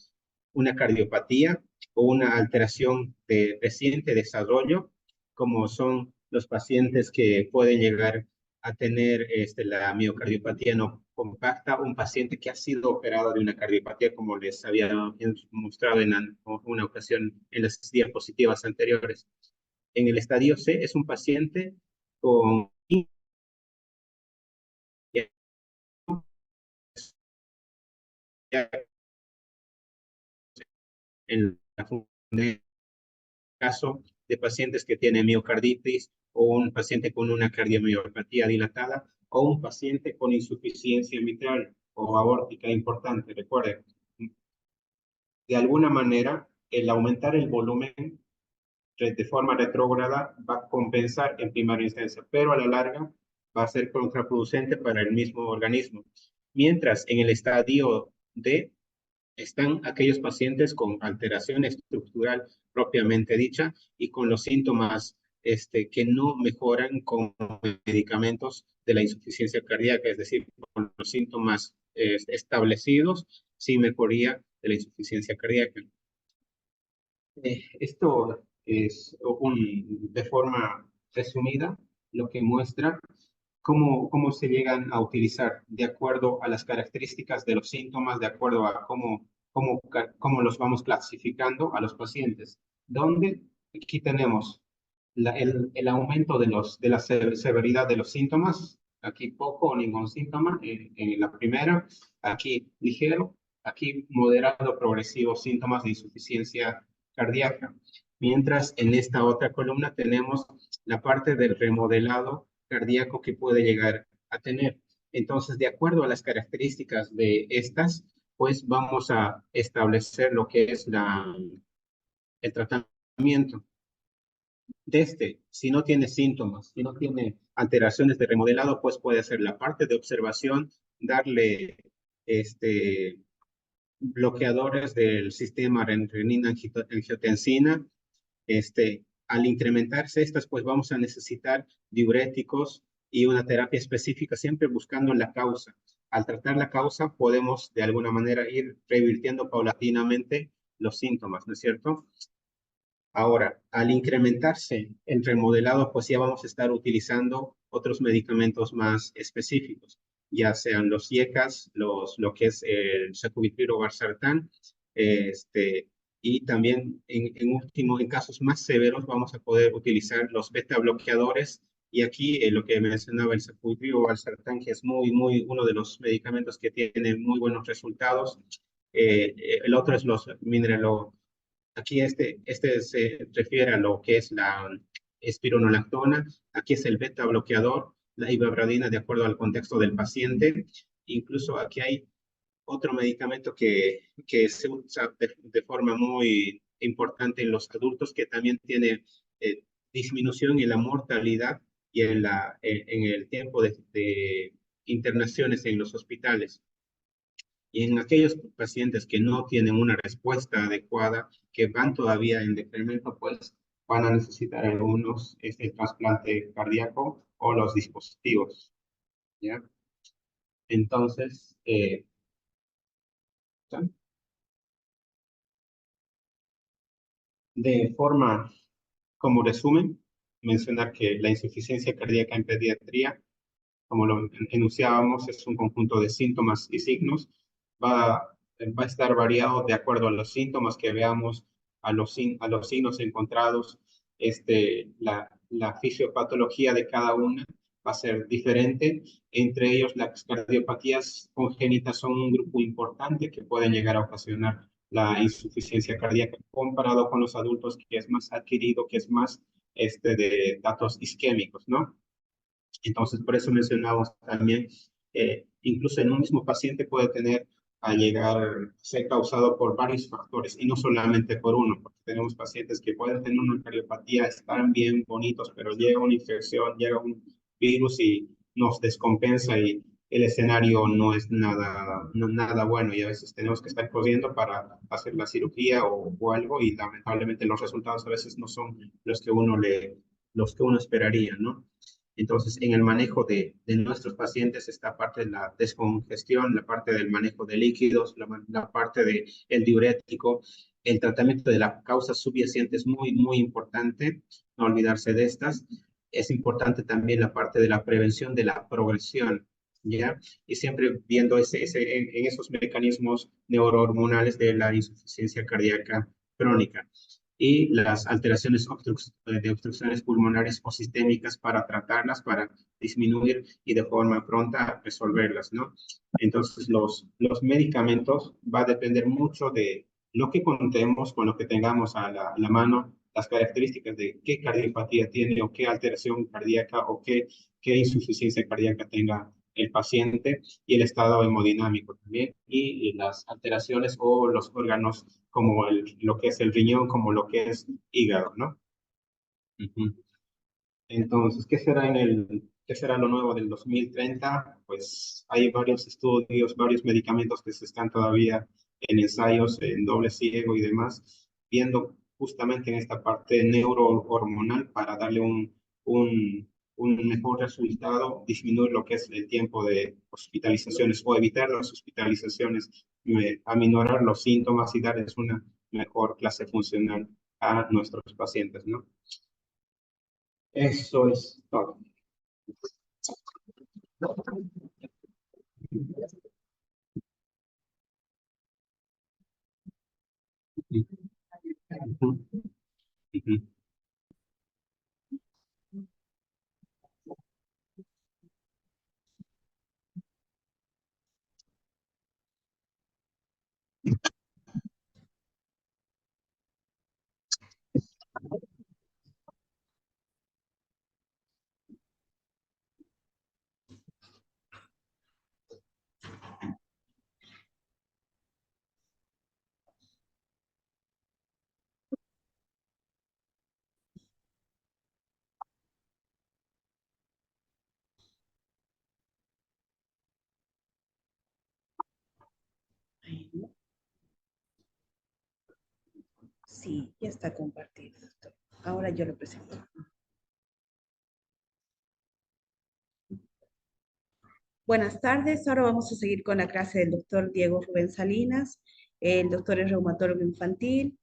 una cardiopatía o una alteración de reciente desarrollo, como son los pacientes que pueden llegar a tener la miocardiopatía no compacta un paciente que ha sido operado de una cardiopatía, como les había mostrado en una ocasión en las diapositivas anteriores. En el estadio C es un paciente con en el caso de pacientes que tienen miocarditis o un paciente con una cardiomiopatía dilatada o un paciente con insuficiencia mitral o aórtica importante. Recuerden, de alguna manera, el aumentar el volumen de forma retrógrada va a compensar en primera instancia, pero a la larga va a ser contraproducente para el mismo organismo. Mientras en el estadio D están aquellos pacientes con alteración estructural propiamente dicha y con los síntomas que no mejoran con medicamentos de la insuficiencia cardíaca, es decir, con los síntomas establecidos sin mejoría de la insuficiencia cardíaca. Esto es de forma resumida lo que muestra cómo se llegan a utilizar de acuerdo a las características de los síntomas, de acuerdo a cómo los vamos clasificando a los pacientes. Donde aquí tenemos el aumento de la severidad de los síntomas, aquí poco o ningún síntoma en la primera, aquí ligero, aquí moderado progresivo síntomas de insuficiencia cardíaca. Mientras en esta otra columna tenemos la parte del remodelado cardíaco que puede llegar a tener. Entonces, de acuerdo a las características de estas, pues vamos a establecer lo que es el tratamiento de si no tiene síntomas, si no tiene alteraciones de remodelado, pues puede ser la parte de observación, darle bloqueadores del sistema renina-angiotensina. Al incrementarse estas, pues vamos a necesitar diuréticos y una terapia específica, siempre buscando la causa. Al tratar la causa, podemos de alguna manera ir revirtiendo paulatinamente los síntomas, ¿no es cierto? Ahora, al incrementarse el remodelado, pues ya vamos a estar utilizando otros medicamentos más específicos, ya sean los IECAS, lo que es el sacubitril o valsartán, y también en casos más severos vamos a poder utilizar los beta bloqueadores. Y aquí lo que mencionaba el sacubitril o valsartán, que es uno de los medicamentos que tiene muy buenos resultados. El otro es los mineralo. Aquí se refiere a lo que es la espironolactona, aquí es el beta bloqueador, la ibabradina de acuerdo al contexto del paciente. Incluso aquí hay otro medicamento que se usa de forma muy importante en los adultos, que también tiene disminución en la mortalidad y en el tiempo de internaciones en los hospitales. Y en aquellos pacientes que no tienen una respuesta adecuada, que van todavía en decremento, pues van a necesitar algunos trasplante cardíaco o los dispositivos. ¿Ya? Entonces, de forma como resumen, mencionar que la insuficiencia cardíaca en pediatría, como lo enunciábamos, es un conjunto de síntomas y signos. Va a estar variado de acuerdo a los síntomas que veamos, a los signos encontrados. La fisiopatología de cada una va a ser diferente. Entre ellos, las cardiopatías congénitas son un grupo importante que pueden llegar a ocasionar la insuficiencia cardíaca comparado con los adultos, que es más adquirido, que es más de datos isquémicos, ¿no? Entonces, por eso mencionamos también, incluso en un mismo paciente puede llegar a ser causado por varios factores y no solamente por uno, porque tenemos pacientes que pueden tener una cardiopatía, están bien bonitos, pero llega una infección, llega un virus y nos descompensa y el escenario no es nada bueno y a veces tenemos que estar corriendo para hacer la cirugía o algo y lamentablemente los resultados a veces no son los que uno esperaría, ¿no? Entonces, en el manejo de nuestros pacientes, esta parte de la descongestión, la parte del manejo de líquidos, la parte del diurético, el tratamiento de la causa subyacente es muy importante, no olvidarse de estas. Es importante también la parte de la prevención de la progresión. ¿ya? Y siempre viendo en esos mecanismos neurohormonales de la insuficiencia cardíaca crónica y las alteraciones de obstrucciones pulmonares o sistémicas para tratarlas, para disminuir y de forma pronta resolverlas, ¿no? Entonces, los medicamentos va a depender mucho de lo que contemos, con lo que tengamos a la mano, las características de qué cardiopatía tiene o qué alteración cardíaca o qué insuficiencia cardíaca tenga el paciente y el estado hemodinámico también y las alteraciones o los órganos como lo que es el riñón, como lo que es hígado, ¿no? Ujú. Entonces, qué será lo nuevo del 2030? Pues hay varios estudios, varios medicamentos que se están todavía en ensayos en doble ciego y demás, viendo justamente en esta parte neurohormonal para darle un mejor resultado, disminuir lo que es el tiempo de hospitalizaciones o evitar las hospitalizaciones, aminorar los síntomas y darles una mejor clase funcional a nuestros pacientes, ¿no? Eso es todo. Ujú, ujú. Sí, ya está compartido, doctor. Ahora yo lo presento. Buenas tardes, ahora vamos a seguir con la clase del doctor Diego Rubén Salinas. El doctor es reumatólogo infantil,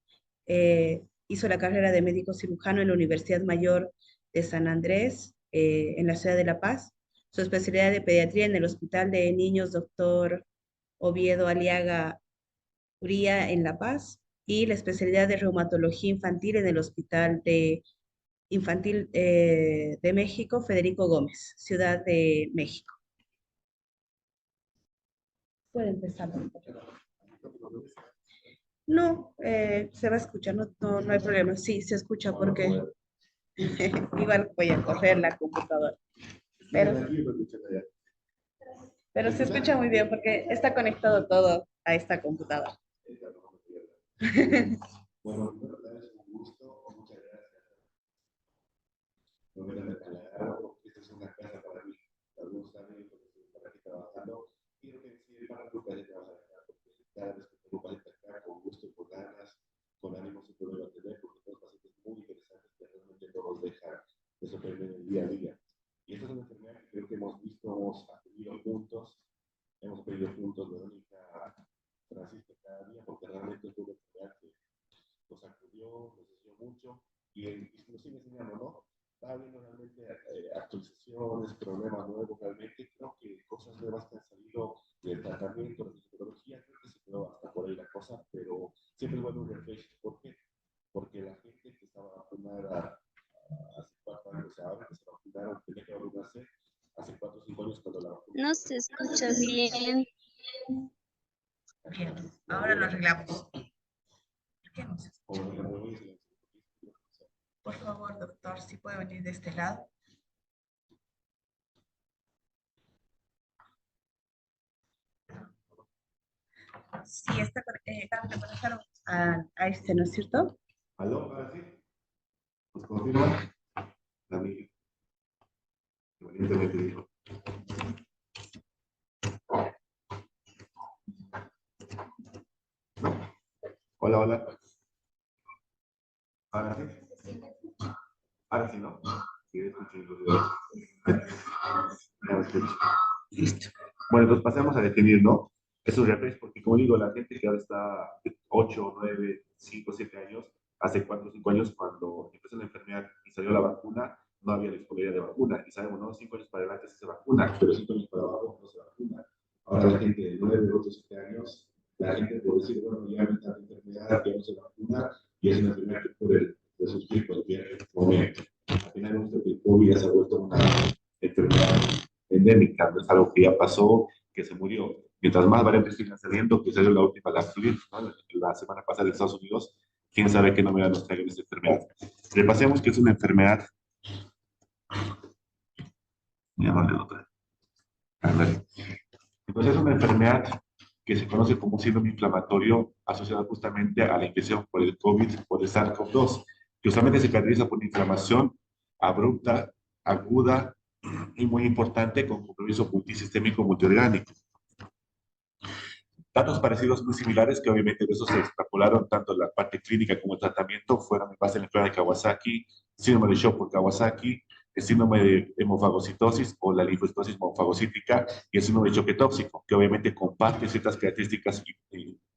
hizo la carrera de médico cirujano en la Universidad Mayor de San Andrés, en la ciudad de La Paz. Su especialidad de pediatría en el Hospital de Niños Doctor Oviedo Aliaga Uría en La Paz y la especialidad de reumatología infantil en el Hospital de Infantil de México, Federico Gómez, Ciudad de México. Puede empezar. No, se va a escuchar, no hay problema. Sí, se escucha porque igual voy a correr la computadora. Pero, pero se escucha muy bien porque está conectado todo a esta computadora. Bueno, primero darles un gusto, muchas gracias. No me la declararon, esta es una casa para mí. Algunos saben porque estoy para aquí trabajando. Quiero que decir para tu país trabajar acá, porque cada vez que tengo país acá, con gusto, con ganas, con ánimo, siempre lo voy a tener, porque tengo pacientes muy interesantes que realmente no nos dejan de sorprender el día a día. Y esta es una enfermedad que creo que hemos visto, hemos aprendido juntos, Verónica, Francisco, cada día, porque realmente es una enfermedad que nos sacudió, nos enseñó mucho y nos sigue enseñando, ¿no? Está viendo realmente actualizaciones, problemas nuevos, realmente creo que cosas nuevas que han salido del tratamiento, de la psicología, creo que se quedó hasta por ahí la cosa, pero siempre es bueno un refresh. ¿Por qué? Porque la gente que estaba vacunada hace 4 años, ahora que se vacunaron, tenía que vacunarse hace 4 o 5 años cuando la vacunaron. No se escucha bien. Bien, ahora lo arreglamos. ¿Por qué no se escucha? Por favor, doctor, si puede venir de este lado. Sí, me conectaron a este, ¿no es cierto? ¿Aló? ¿Ahora sí? ¿Nos confirma? La amiga. Valientemente dijo. Hola, hola. ¿Ahora sí? Ahora sí, ¿no? Sí, escucho los videos. Ya me escucho. Listo. Bueno, entonces pasemos a definir, ¿no? Esos reflejos, porque como digo, la gente que ahora está de 8, 9, 5, 7 años, hace 4 o 5 años, cuando empezó la enfermedad y salió la vacuna, no había disponibilidad de vacuna. Y sabemos, ¿no? 5 años para adelante sí se vacuna, pero 5 años para abajo no se Ahora la gente de 9, 8, 7 años, la gente puede decir, bueno, ya me está la enfermedad, ya no se vacuna, y es una enfermedad que puede resurgir cualquier momento. Al final hemos visto que el COVID ya se ha vuelto una enfermedad endémica, no es algo que ya pasó, que se murió. Mientras más variantes sigan saliendo, que salió la última, la flu, ¿no? La semana pasada en Estados Unidos, quién sabe qué novedad nos traiga esta enfermedad. Repasemos que es una enfermedad. Ya no le otra. Entonces es una enfermedad que se conoce como síndrome inflamatorio asociado justamente a la infección por el COVID, por el SARS-CoV-2, que usualmente se caracteriza por una inflamación abrupta, aguda y muy importante con compromiso multisistémico multiorgánico. Datos parecidos muy similares que obviamente de eso se extrapolaron tanto la parte clínica como el tratamiento fueron en base a la enfermedad de Kawasaki, síndrome de shock por Kawasaki, el síndrome de hemofagocitosis o la linfocitosis hemofagocítica y el síndrome de choque tóxico, que obviamente comparte ciertas características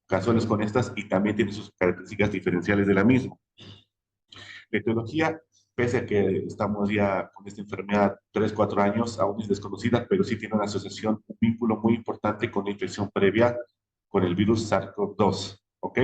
casuales con estas y también tiene sus características diferenciales de la misma. La etiología, pese a que estamos ya con esta enfermedad 3, 4 años, aún es desconocida, pero sí tiene una asociación, un vínculo muy importante con la infección previa con el virus SARS-CoV-2, ¿ok?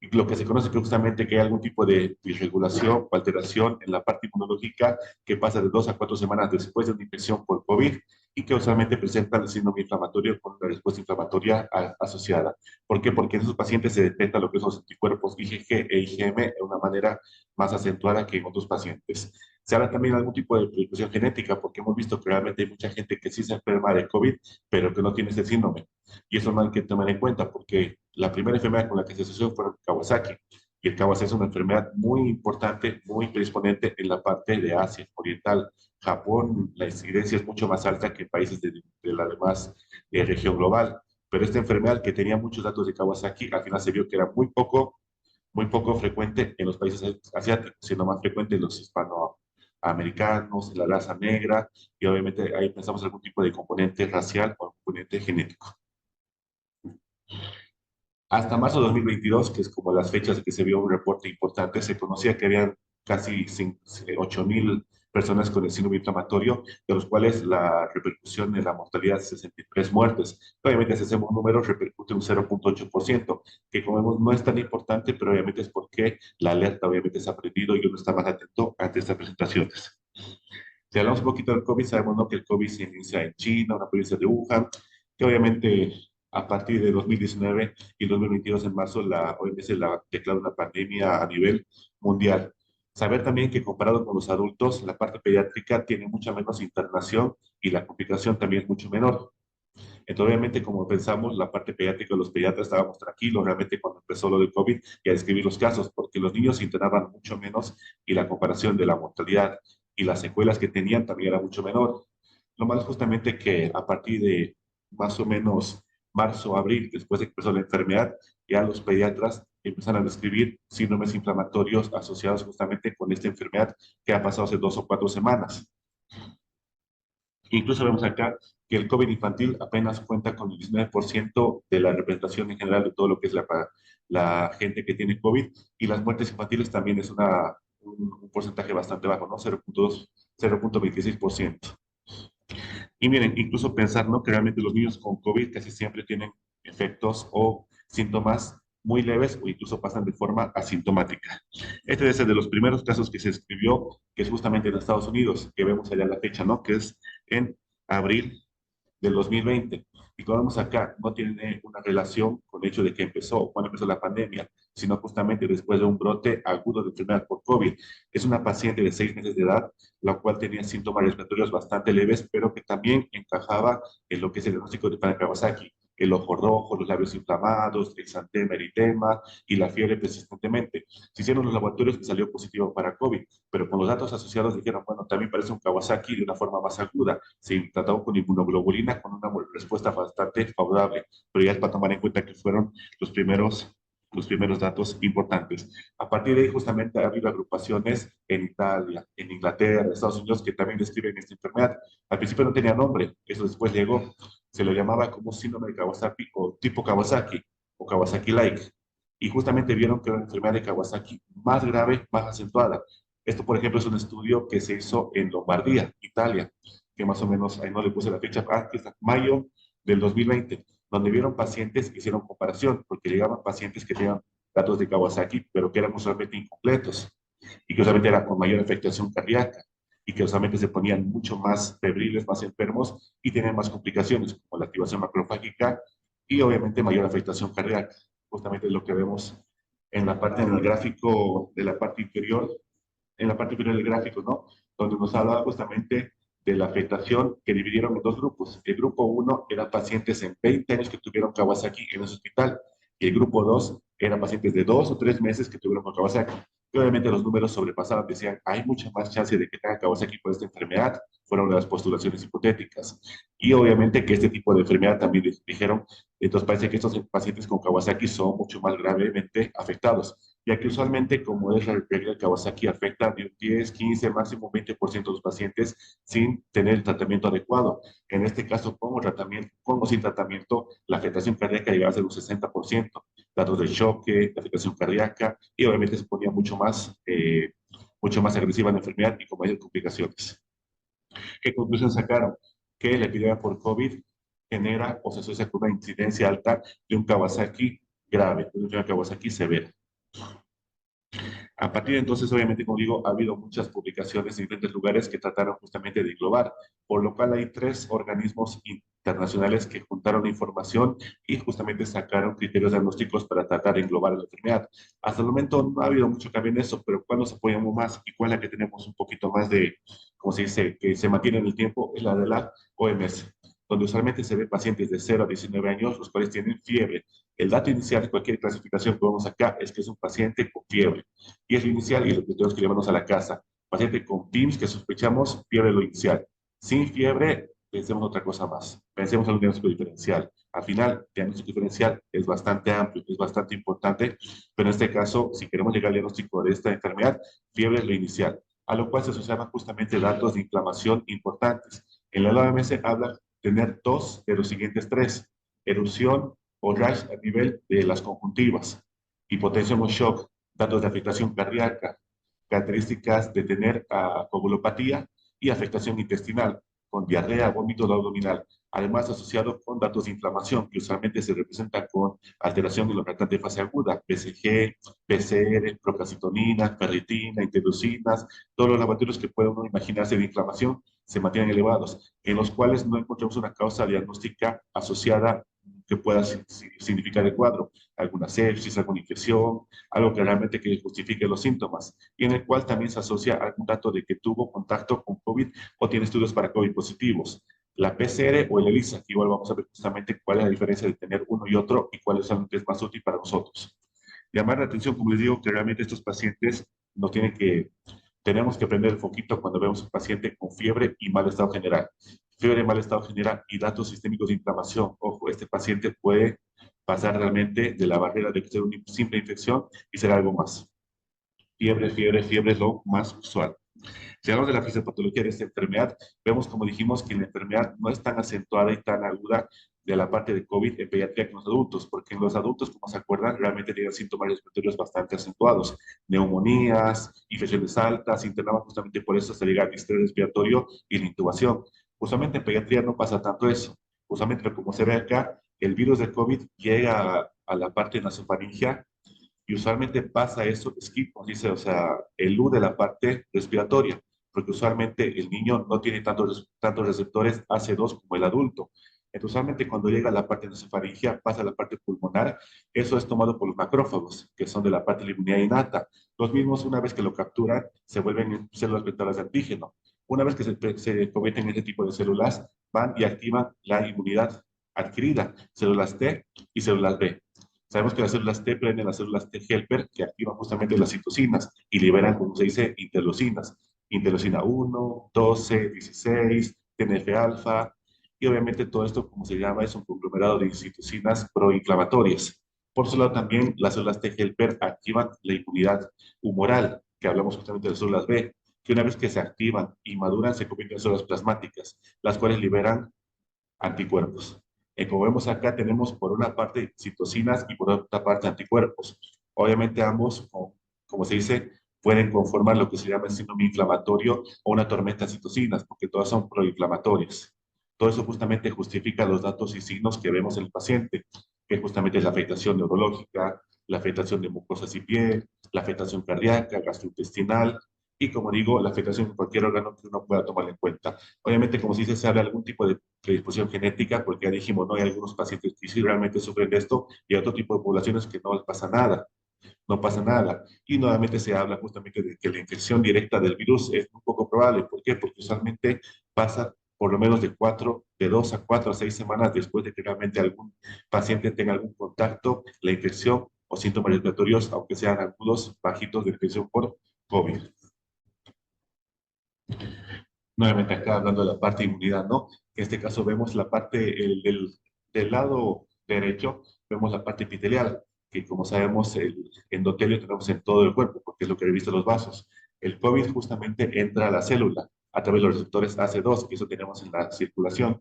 Y lo que se conoce que justamente que hay algún tipo de disregulación o alteración en la parte inmunológica que pasa de 2 a 4 semanas después de una infección por COVID y que usualmente presenta el síndrome inflamatorio con la respuesta inflamatoria asociada. ¿Por qué? Porque en esos pacientes se detecta lo que son los anticuerpos IgG e IgM de una manera más acentuada que en otros pacientes. Se habla también de algún tipo de predisposición genética, porque hemos visto que realmente hay mucha gente que sí se enferma de COVID, pero que no tiene ese síndrome. Y eso no hay que tomar en cuenta, porque la primera enfermedad con la que se asoció fue el Kawasaki. Y el Kawasaki es una enfermedad muy importante, muy predisponente en la parte de Asia Oriental. Japón, la incidencia es mucho más alta que en países de la demás región global. Pero esta enfermedad que tenía muchos datos de Kawasaki, al final se vio que era muy poco frecuente en los países asiáticos, siendo más frecuente en los hispanoamericanos, en la raza negra, y obviamente ahí pensamos algún tipo de componente racial o componente genético. Hasta marzo de 2022, que es como las fechas de que se vio un reporte importante, se conocía que habían casi 8,000 personas con el síndrome inflamatorio, de los cuales la repercusión en la mortalidad es 63 muertes. Obviamente, si hacemos números, repercute un 0,8%, que como vemos no es tan importante, pero obviamente es porque la alerta obviamente se ha aprendido y uno está más atento ante estas presentaciones. Si hablamos un poquito del COVID, sabemos, ¿no?, que el COVID se inicia en China, una provincia de Wuhan, que obviamente a partir de 2019 y 2022 en marzo la OMS la declaró una pandemia a nivel mundial. Saber también que comparado con los adultos, la parte pediátrica tiene mucha menos internación y la complicación también es mucho menor. Entonces, obviamente, como pensamos, la parte pediátrica de los pediatras estábamos tranquilos realmente cuando empezó lo del COVID y a describir los casos, porque los niños se internaban mucho menos y la comparación de la mortalidad y las secuelas que tenían también era mucho menor. Lo malo es justamente que a partir de más o menos marzo, abril, después de que empezó la enfermedad, ya los pediatras empezaron a describir síndromes inflamatorios asociados justamente con esta enfermedad que ha pasado hace 2 o 4 semanas. Incluso vemos acá que el COVID infantil apenas cuenta con el 19% de la representación en general de todo lo que es la gente que tiene COVID, y las muertes infantiles también es un porcentaje bastante bajo, ¿no? 0,26%. Y miren, incluso pensar, ¿no?, que realmente los niños con COVID casi siempre tienen efectos o síntomas muy leves o incluso pasan de forma asintomática. Este es el de los primeros casos que se escribió, que es justamente en Estados Unidos, que vemos allá la fecha, ¿no?, que es en abril del 2020. Y como vemos acá, no tiene una relación con el hecho de que empezó, cuando empezó la pandemia, sino justamente después de un brote agudo de enfermedad por COVID. Es una paciente de 6 meses de edad, la cual tenía síntomas respiratorios bastante leves, pero que también encajaba en lo que es el diagnóstico de Kawasaki: el ojo rojo, los labios inflamados, exantema, eritema y la fiebre persistentemente. Se hicieron los laboratorios y salió positivo para COVID, pero con los datos asociados dijeron, bueno, también parece un Kawasaki de una forma más aguda. Se trató con inmunoglobulina con una respuesta bastante favorable, pero ya es para tomar en cuenta que fueron los primeros datos importantes. A partir de ahí, justamente, ha habido agrupaciones en Italia, en Inglaterra, en Estados Unidos, que también describen esta enfermedad. Al principio no tenía nombre, eso después llegó. Se lo llamaba como síndrome de Kawasaki o tipo Kawasaki o Kawasaki-like. Y justamente vieron que era una enfermedad de Kawasaki más grave, más acentuada. Esto, por ejemplo, es un estudio que se hizo en Lombardía, Italia, que más o menos, ahí no le puse la fecha, que es mayo del 2020, donde vieron pacientes, hicieron comparación, porque llegaban pacientes que tenían datos de Kawasaki, pero que eran usualmente incompletos y que usualmente eran con mayor afectación cardíaca y que usualmente se ponían mucho más febriles, más enfermos y tenían más complicaciones como la activación macrofágica y obviamente mayor afectación cardíaca. Justamente lo que vemos en la parte en el gráfico de la parte inferior, en la parte inferior del gráfico, ¿no? Donde nos hablaba justamente de la afectación que dividieron en dos grupos. El grupo 1 era pacientes en 20 años que tuvieron Kawasaki en ese hospital y el grupo 2 eran pacientes de 2 o 3 meses que tuvieron Kawasaki. Y obviamente los números sobrepasaban, decían, hay mucha más chance de que tenga Kawasaki por esta enfermedad, fueron una de las postulaciones hipotéticas. Y obviamente que este tipo de enfermedad también dijeron, entonces parece que estos pacientes con Kawasaki son mucho más gravemente afectados, ya que usualmente, como es la regla de Kawasaki, afecta de un 10, 15, máximo 20% de los pacientes sin tener el tratamiento adecuado. En este caso, con o sin tratamiento, la afectación cardíaca llegaba a ser un 60%, datos de choque, de afectación cardíaca, y obviamente se ponía mucho más agresiva la enfermedad y con mayores complicaciones. ¿Qué conclusión sacaron? Que la epidemia por COVID genera o se asocia con una incidencia alta de un Kawasaki grave, de una Kawasaki severa. A partir de entonces, obviamente, como digo, ha habido muchas publicaciones en diferentes lugares que trataron justamente de englobar, por lo cual hay 3 organismos internacionales que juntaron información y justamente sacaron criterios diagnósticos para tratar de englobar la enfermedad. Hasta el momento no ha habido mucho cambio en eso, pero ¿cuál nos apoyamos más y cuál es la que tenemos un poquito más de, como se dice, que se mantiene en el tiempo? Es la de la OMS, donde usualmente se ve pacientes de 0 a 19 años, los cuales tienen fiebre. El dato inicial de cualquier clasificación que vemos acá es que es un paciente con fiebre. Y es lo inicial y lo que tenemos que llevarnos a la casa. Paciente con PIMS que sospechamos, fiebre lo inicial. Sin fiebre, pensemos otra cosa más. Pensemos en un diagnóstico diferencial. Al final, el diagnóstico diferencial es bastante amplio, es bastante importante, pero en este caso, si queremos llegar al diagnóstico de esta enfermedad, fiebre es lo inicial, a lo cual se asociaban justamente datos de inflamación importantes. En la OMS habla de tener 2 de los siguientes 3: erupción o rash a nivel de las conjuntivas, hipotensión o shock, datos de afectación cardíaca, características de tener coagulopatía y afectación intestinal, con diarrea, vómito abdominal, además asociado con datos de inflamación que usualmente se representan con alteración de la reactante fase aguda, PSG, PCR, procalcitonina, ferritina, interleucinas, todos los laboratorios que puede uno imaginarse de inflamación se mantienen elevados, en los cuales no encontramos una causa diagnóstica asociada que pueda significar el cuadro, alguna sepsis, alguna infección, algo que realmente que justifique los síntomas, y en el cual también se asocia algún dato de que tuvo contacto con COVID o tiene estudios para COVID positivos. La PCR o el ELISA, que igual vamos a ver justamente cuál es la diferencia de tener uno y otro y cuál es el que es más útil para nosotros. Llamar la atención, como les digo, que realmente estos pacientes no tienen que, tenemos que prender el foquito cuando vemos un paciente con fiebre y mal estado general. Fiebre, mal estado general y datos sistémicos de inflamación. Ojo, este paciente puede pasar realmente de la barrera de ser una simple infección y ser algo más. Fiebre, fiebre, fiebre es lo más usual. Si hablamos de la fisiopatología de esta enfermedad, vemos, como dijimos, que la enfermedad no es tan acentuada y tan aguda de la parte de COVID en pediatría que en los adultos, porque en los adultos, como se acuerdan, realmente tienen síntomas respiratorios bastante acentuados, neumonías, infecciones altas, se internaban justamente por eso hasta llegar al distrés respiratorio y la intubación. Usualmente en pediatría no pasa tanto eso. Usualmente, como se ve acá, el virus de COVID llega a la parte nasofaringia y usualmente pasa eso, skip, como dice, o sea, elude la parte respiratoria, porque usualmente el niño no tiene tantos receptores AC2 como el adulto. Entonces, usualmente cuando llega a la parte nasofaringia, pasa a la parte pulmonar, eso es tomado por los macrófagos, que son de la parte de la inmunidad innata. Los mismos, una vez que lo capturan, se vuelven células vectoras de antígeno. Una vez que se convierten en este tipo de células, van y activan la inmunidad adquirida, células T y células B. Sabemos que las células T prenden las células T helper que activan justamente las citocinas y liberan, como se dice, interleucinas. Interleucina 1, 12, 16, TNF-alfa, y obviamente todo esto, como se llama, es un conglomerado de citocinas proinflamatorias. Por su lado, también las células T helper activan la inmunidad humoral, que hablamos justamente de las células B, que una vez que se activan y maduran, se convierten en células plasmáticas, las cuales liberan anticuerpos. Como vemos acá, tenemos por una parte citocinas y por otra parte anticuerpos. Obviamente ambos, como se dice, pueden conformar lo que se llama el síndrome inflamatorio o una tormenta de citocinas, porque todas son proinflamatorias. Todo eso justamente justifica los datos y signos que vemos en el paciente, que justamente es la afectación neurológica, la afectación de mucosas y piel, la afectación cardíaca, gastrointestinal, y como digo, la afectación en cualquier órgano que uno pueda tomar en cuenta. Obviamente, como se dice, se habla de algún tipo de predisposición genética, porque ya dijimos, no hay algunos pacientes que sí realmente sufren de esto, y hay otro tipo de poblaciones que no les pasa nada, no pasa nada. Y nuevamente se habla justamente de que la infección directa del virus es un poco probable. ¿Por qué? Porque usualmente pasa por lo menos de 2 a 4 a 6 semanas después de que realmente algún paciente tenga algún contacto, la infección o síntomas respiratorios, aunque sean agudos, bajitos de infección por COVID. Nuevamente acá hablando de la parte de inmunidad, ¿no? En este caso vemos la parte del lado derecho, vemos la parte epitelial, que como sabemos el endotelio tenemos en todo el cuerpo, porque es lo que revista los vasos. El COVID justamente entra a la célula a través de los receptores AC2, que eso tenemos en la circulación,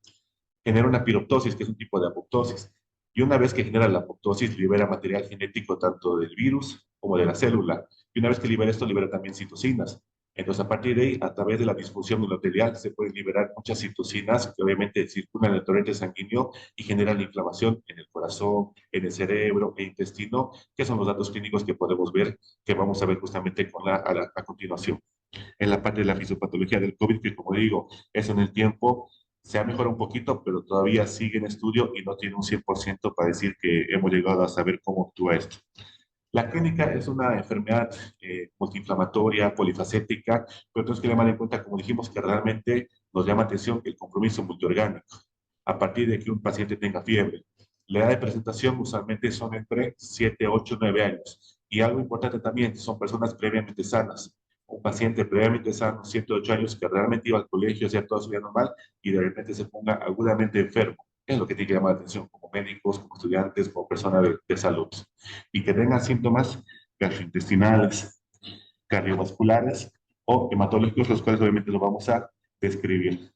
genera una piroptosis, que es un tipo de apoptosis. Y una vez que genera la apoptosis, libera material genético tanto del virus como de la célula. Y una vez que libera esto, libera también citocinas. Entonces, a partir de ahí, a través de la disfunción endotelial, se pueden liberar muchas citocinas que obviamente circulan en el torrente sanguíneo y generan inflamación en el corazón, en el cerebro e intestino, que son los datos clínicos que podemos ver, que vamos a ver justamente a continuación. En la parte de la fisiopatología del COVID, que como digo, eso en el tiempo se ha mejorado un poquito, pero todavía sigue en estudio y no tiene un 100% para decir que hemos llegado a saber cómo actúa esto. La clínica es una enfermedad multiinflamatoria, polifacética, pero tenemos que tomar en cuenta, como dijimos, que realmente nos llama atención el compromiso multiorgánico. A partir de que un paciente tenga fiebre, la edad de presentación usualmente son entre 7, 8, 9 años. Y algo importante también, son personas previamente sanas. Un paciente previamente sano, 7, 8 años, que realmente iba al colegio, hacía toda su vida normal, y de repente se ponga agudamente enfermo. Es lo que tiene que llamar la atención, como médicos, como estudiantes, como personas de salud. Y que tengan síntomas gastrointestinales, cardiovasculares o hematológicos, los cuales obviamente los vamos a describir.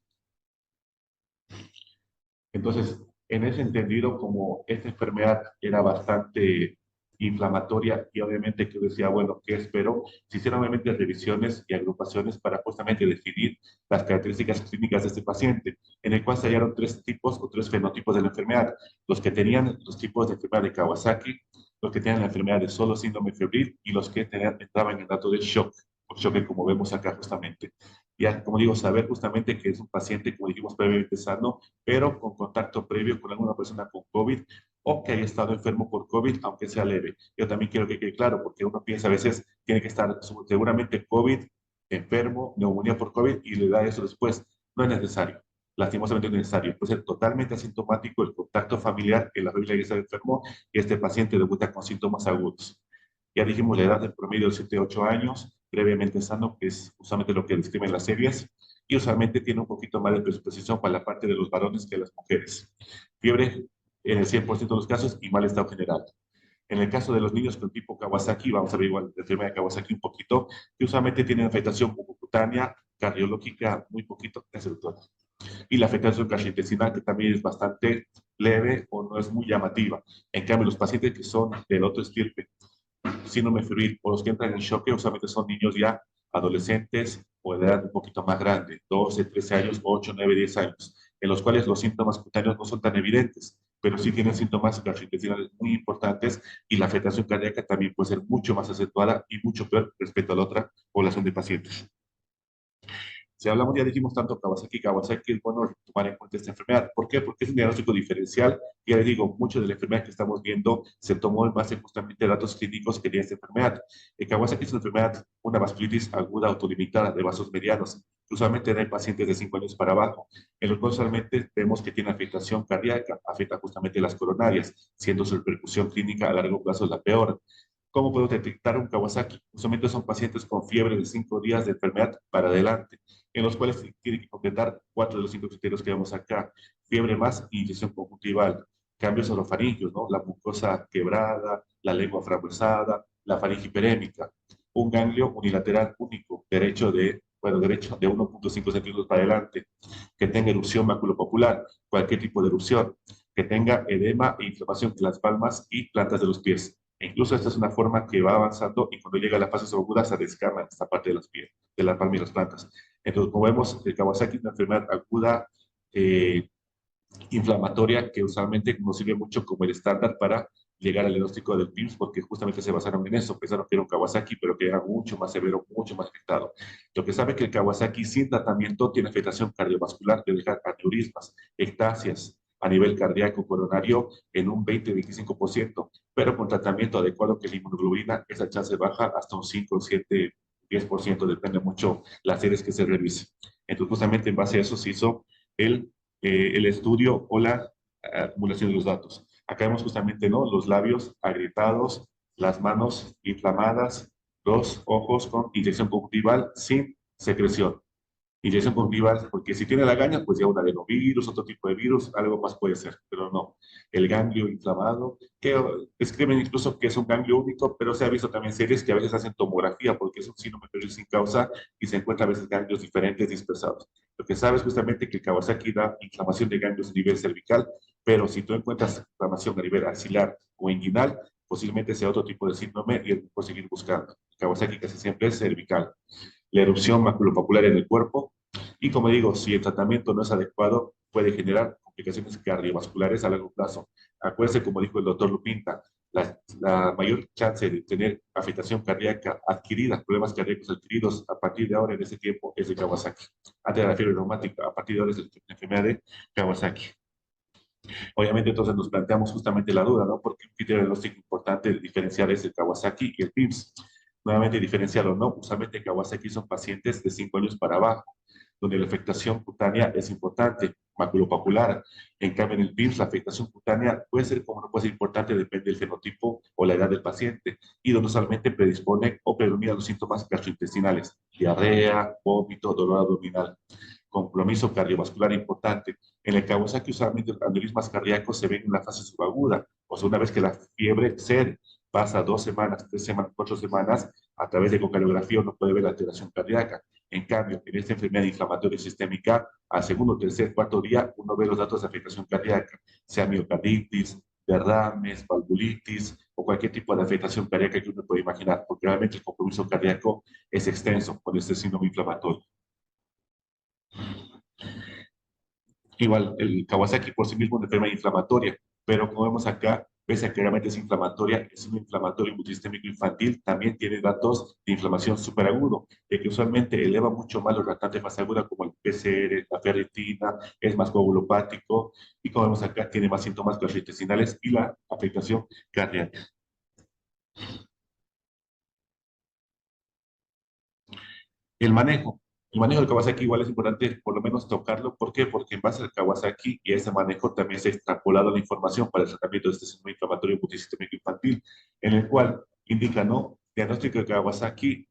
Entonces, en ese entendido, como esta enfermedad era bastante inflamatoria y obviamente que decía, bueno, ¿qué espero? Se hicieron obviamente revisiones y agrupaciones para justamente definir las características clínicas de este paciente, en el cual se hallaron 3 tipos o 3 fenotipos de la enfermedad. Los que tenían los tipos de enfermedad de Kawasaki, los que tenían la enfermedad de solo síndrome febril y los que entraban en dato de shock, o shock como vemos acá justamente. Ya, como digo, saber justamente que es un paciente, como dijimos previamente, sano, pero con contacto previo con alguna persona con COVID o que haya estado enfermo por COVID, aunque sea leve. Yo también quiero que quede claro, porque uno piensa a veces tiene que estar seguramente COVID, enfermo, neumonía por COVID y le da eso después. No es necesario. Lastimosamente no es necesario. Puede ser totalmente asintomático el contacto familiar, que la familia ya está enfermo y este paciente debuta con síntomas agudos. Ya dijimos la edad del promedio de 7 a 8 años, previamente sano, que es usualmente lo que describen las series, y usualmente tiene un poquito más de predisposición para la parte de los varones que las mujeres. Fiebre en el 100% de los casos y mal estado general. En el caso de los niños con tipo Kawasaki, vamos a ver igual la enfermedad de Kawasaki un poquito, que usualmente tienen afectación cutánea, cardiológica, muy poquito, es todo. Y la afectación gastrointestinal, que también es bastante leve o no es muy llamativa. En cambio, los pacientes que son del otro estirpe, síndrome febril o los que entran en shock, usualmente son niños ya adolescentes o de edad un poquito más grande, 12, 13 años, 8, 9, 10 años, en los cuales los síntomas cutáneos no son tan evidentes, pero sí tienen síntomas gastrointestinales muy importantes y la afectación cardíaca también puede ser mucho más acentuada y mucho peor respecto a la otra población de pacientes. Si hablamos, ya dijimos tanto Kawasaki es bueno tomar en cuenta esta enfermedad. ¿Por qué? Porque es un diagnóstico diferencial. Ya les digo, mucho de la enfermedad que estamos viendo se tomó en base justamente a datos clínicos que tiene esta enfermedad. Kawasaki es una enfermedad, una vasculitis aguda autolimitada de vasos medianos. Usualmente en pacientes de 5 años para abajo, en los cuales usualmente vemos que tiene afectación cardíaca, afecta justamente las coronarias, siendo su repercusión clínica a largo plazo la peor. ¿Cómo puedo detectar un Kawasaki? Usualmente son pacientes con fiebre de 5 días de enfermedad para adelante, en los cuales tiene que completar 4 de los 5 criterios que vemos acá. Fiebre más infección conjuntival, cambios orofaringios, ¿no? La mucosa quebrada, la lengua fragmentada, la faringe hiperémica, un ganglio unilateral único, derecho de 1.5 centímetros para adelante, que tenga erupción maculopopular, cualquier tipo de erupción, que tenga edema e inflamación en las palmas y plantas de los pies. E incluso esta es una forma que va avanzando y cuando llega a la fase subaguda se descama en esta parte de las pies, de la palma y las plantas. Entonces, como vemos, el Kawasaki es una enfermedad aguda inflamatoria que usualmente nos sirve mucho como el estándar para llegar al diagnóstico del PIMS, porque justamente se basaron en eso, pensaron que era un Kawasaki, pero que era mucho más severo, mucho más afectado. Lo que sabe que el Kawasaki sin tratamiento tiene afectación cardiovascular, que deja aneurismas, ectasias a nivel cardíaco coronario en un 20-25%, pero con tratamiento adecuado que es la inmunoglobulina, esa chance baja hasta un 5, 7, 10%, depende mucho las series que se revise. Entonces, justamente en base a eso se hizo el estudio o la acumulación de los datos. Acá vemos justamente, ¿no?, los labios agrietados, las manos inflamadas, los ojos con inyección conjuntival sin secreción. Inyección conjuntival, porque si tiene lagaña, pues ya un adenovirus, otro tipo de virus, algo más puede ser, pero no. El ganglio inflamado, que escriben incluso que es un ganglio único, pero se ha visto también series que a veces hacen tomografía porque es un síndrome sin causa y se encuentran a veces ganglios diferentes dispersados. Lo que sabes justamente que el Kawasaki da inflamación de ganglios a nivel cervical, pero si tú encuentras inflamación a nivel axilar o inguinal, posiblemente sea otro tipo de síndrome y es mejor seguir buscando. El Kawasaki casi siempre es cervical. La erupción maculopapular en el cuerpo, y como digo, si el tratamiento no es adecuado, puede generar complicaciones cardiovasculares a largo plazo. Acuérdense, como dijo el doctor Lupinta, la mayor chance de tener afectación cardíaca adquirida, problemas cardíacos adquiridos a partir de ahora en ese tiempo es de Kawasaki. Antes de la fiebre reumática, a partir de ahora es la enfermedad de Kawasaki. Obviamente, entonces nos planteamos justamente la duda, ¿no? Porque un criterio diagnóstico importante de diferenciar es el Kawasaki y el PIMS. Nuevamente, diferenciarlo, ¿no? Usualmente Kawasaki son pacientes de 5 años para abajo, donde la afectación cutánea es importante, maculopapular. En cambio, en el PIMS, la afectación cutánea puede ser como no puede ser importante, depende del fenotipo o la edad del paciente, y donde usualmente predispone o predomina los síntomas gastrointestinales, diarrea, vómito, dolor abdominal. Compromiso cardiovascular importante. En el Kawasaki, usualmente los aneurismas cardíacos se ven en la fase subaguda, o sea, una vez que la fiebre cede, pasa 2 semanas, 3 semanas, 4 semanas, a través de ecocardiografía uno puede ver la alteración cardíaca. En cambio, en esta enfermedad inflamatoria sistémica, al segundo, tercer, cuarto día, uno ve los datos de afectación cardíaca, sea miocarditis, derrames, valvulitis o cualquier tipo de afectación cardíaca que uno pueda imaginar, porque realmente el compromiso cardíaco es extenso con este síndrome inflamatorio. Igual, el Kawasaki por sí mismo es una enfermedad inflamatoria, pero como vemos acá, pese a que realmente es inflamatoria, es un inflamatorio multisistémico infantil, también tiene datos de inflamación superagudo, que usualmente eleva mucho más los reactantes más agudos como el PCR, la ferritina, es más coagulopático, y como vemos acá, tiene más síntomas gastrointestinales y la afectación cardíaca. El manejo. El manejo del Kawasaki igual es importante por lo menos tocarlo. ¿Por qué? Porque en base al Kawasaki y a ese manejo también se ha extrapolado la información para el tratamiento de este síndrome inflamatorio multisistémico infantil, en el cual indica, ¿no?, diagnóstico de Kawasaki,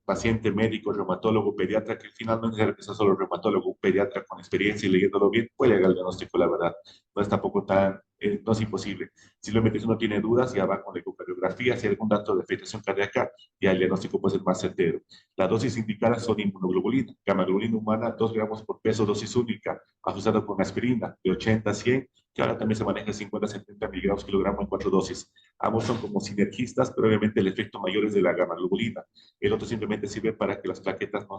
paciente, médico, reumatólogo, pediatra, que al final no es necesario que sea solo reumatólogo, un pediatra con experiencia y leyéndolo bien puede llegar al diagnóstico, la verdad. No es tampoco tan, no es imposible. Simplemente si uno tiene dudas, ya va con la ecocardiografía, si hay algún dato de afectación cardíaca, ya el diagnóstico puede ser más certero. Las dosis indicadas son inmunoglobulina, gamma globulina humana, 2 gramos por peso, dosis única, ajustado con aspirina, de 80 a 100, que ahora también se maneja 50-70 miligramos kilogramo en 4 dosis. Ambos son como sinergistas, pero obviamente el efecto mayor es de la gamma globulina. El otro simplemente sirve para que las plaquetas no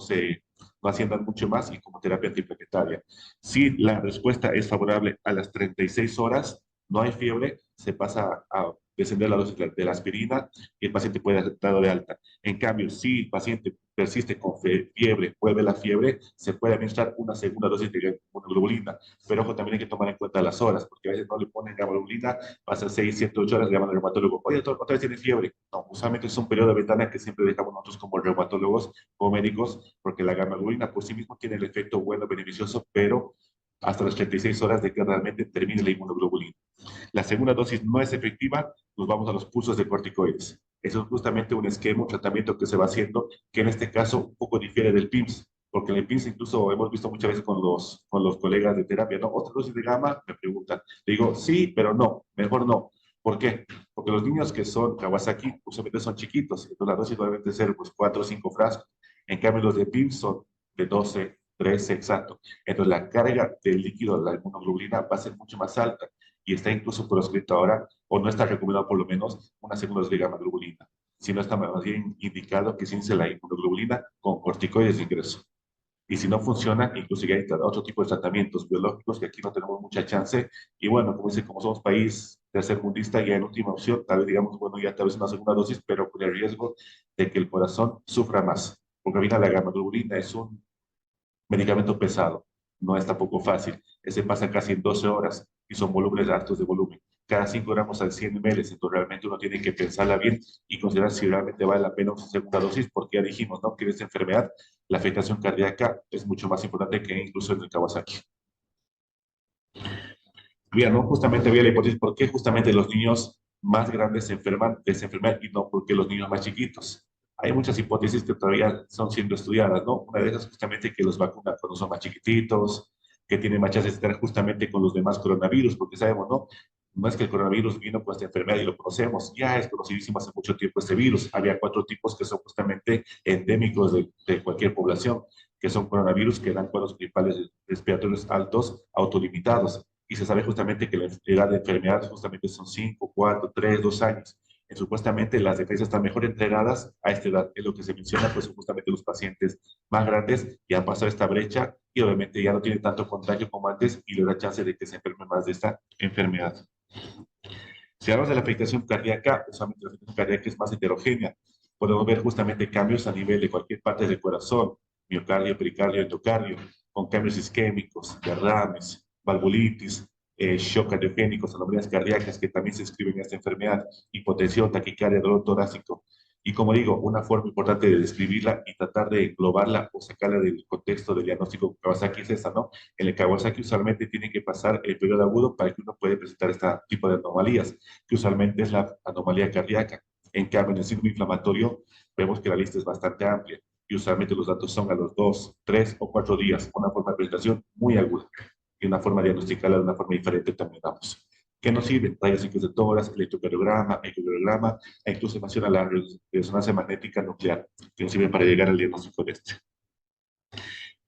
asciendan mucho más y como terapia antiplaquetaria. Si la respuesta es favorable a las 36 horas, no hay fiebre, se pasa a descender la dosis de la aspirina y el paciente puede ser dado de alta. En cambio, si el paciente persiste con fiebre, vuelve la fiebre, se puede administrar una segunda dosis de globulina. Pero ojo, también hay que tomar en cuenta las horas, porque a veces no le ponen globulina, pasa 6, 7, 8 horas, le llaman al reumatólogo, oye, otra vez tiene fiebre. No, usualmente es un periodo de ventana que siempre dejamos nosotros como reumatólogos o médicos, porque la gamma globulina por sí mismo tiene el efecto bueno, beneficioso, pero hasta las 36 horas de que realmente termine la inmunoglobulina. La segunda dosis no es efectiva, nos vamos a los pulsos de corticoides. Eso es justamente un esquema, un tratamiento que se va haciendo, que en este caso un poco difiere del PIMS, porque en el PIMS incluso hemos visto muchas veces con los colegas de terapia, ¿no? ¿Otra dosis de gamma? Me preguntan. Le digo, sí, pero no, mejor no. ¿Por qué? Porque los niños que son Kawasaki usualmente son chiquitos, entonces la dosis debe ser pues 4 o 5 frascos. En cambio, los de PIMS son de 12, 13, exacto. Entonces la carga del líquido de la inmunoglobulina va a ser mucho más alta y está incluso proscrito ahora, o no está recomendado por lo menos, una segunda dosis de gamma globulina, sino está más bien indicado que se inicie la inmunoglobulina con corticoides de ingreso. Y si no funciona, incluso ya hay otro tipo de tratamientos biológicos que aquí no tenemos mucha chance. Y bueno, como dice, como somos país tercermundista, ya en última opción, tal vez digamos, bueno, ya tal vez una segunda dosis, pero con el riesgo de que el corazón sufra más. Porque al final la gammagloburina es un medicamento pesado, no es tampoco fácil. Ese pasa casi en 12 horas y son volúmenes altos de volumen. Cada 5 gramos al 100 ml, entonces realmente uno tiene que pensarla bien y considerar si realmente vale la pena una segunda dosis, porque ya dijimos, ¿no? Que en esta enfermedad la afectación cardíaca es mucho más importante que incluso en el Kawasaki. Bien, ¿no? Justamente había la hipótesis por qué justamente los niños más grandes se enferman de esa enfermedad y no porque los niños más chiquitos. Hay muchas hipótesis que todavía son siendo estudiadas, ¿no? Una de esas justamente que los vacunan cuando son más chiquititos, que tienen más chances de estar justamente con los demás coronavirus, porque sabemos, ¿no? No es que el coronavirus vino con esta enfermedad y lo conocemos, ya es conocidísimo hace mucho tiempo este virus. Había 4 tipos que son justamente endémicos de cualquier población, que son coronavirus que dan cuadros principales respiratorios altos autolimitados y se sabe justamente que la edad de enfermedad justamente son 5, 4, 3, 2 años. Supuestamente las defensas están mejor entrenadas a esta edad, es lo que se menciona, pues son justamente los pacientes más grandes ya han pasado esta brecha y obviamente ya no tienen tanto contagio como antes y le da chance de que se enfermen más de esta enfermedad. Si hablamos de la afectación cardíaca, usualmente la afectación cardíaca es más heterogénea. Podemos ver justamente cambios a nivel de cualquier parte del corazón, miocardio, pericardio, endocardio, con cambios isquémicos, derrames, valvulitis, shock cardiogénicos, anomalías cardíacas que también se inscriben en esta enfermedad, hipotensión, taquicardia, dolor torácico. Y como digo, una forma importante de describirla y tratar de englobarla o sacarla del contexto del diagnóstico Kawasaki es esta, ¿no? En el Kawasaki usualmente tiene que pasar el periodo agudo para que uno pueda presentar este tipo de anomalías, que usualmente es la anomalía cardíaca. En cambio, en el síndrome inflamatorio vemos que la lista es bastante amplia y usualmente los datos son a los 2, 3 o 4 días, una forma de presentación muy aguda y una forma diagnosticarla de una forma diferente también damos. ¿Qué nos sirve? Rayos X de tórax, electrocardiograma, ecocardiograma, e incluso menciona la resonancia magnética nuclear, que nos sirve para llegar al diagnóstico de este.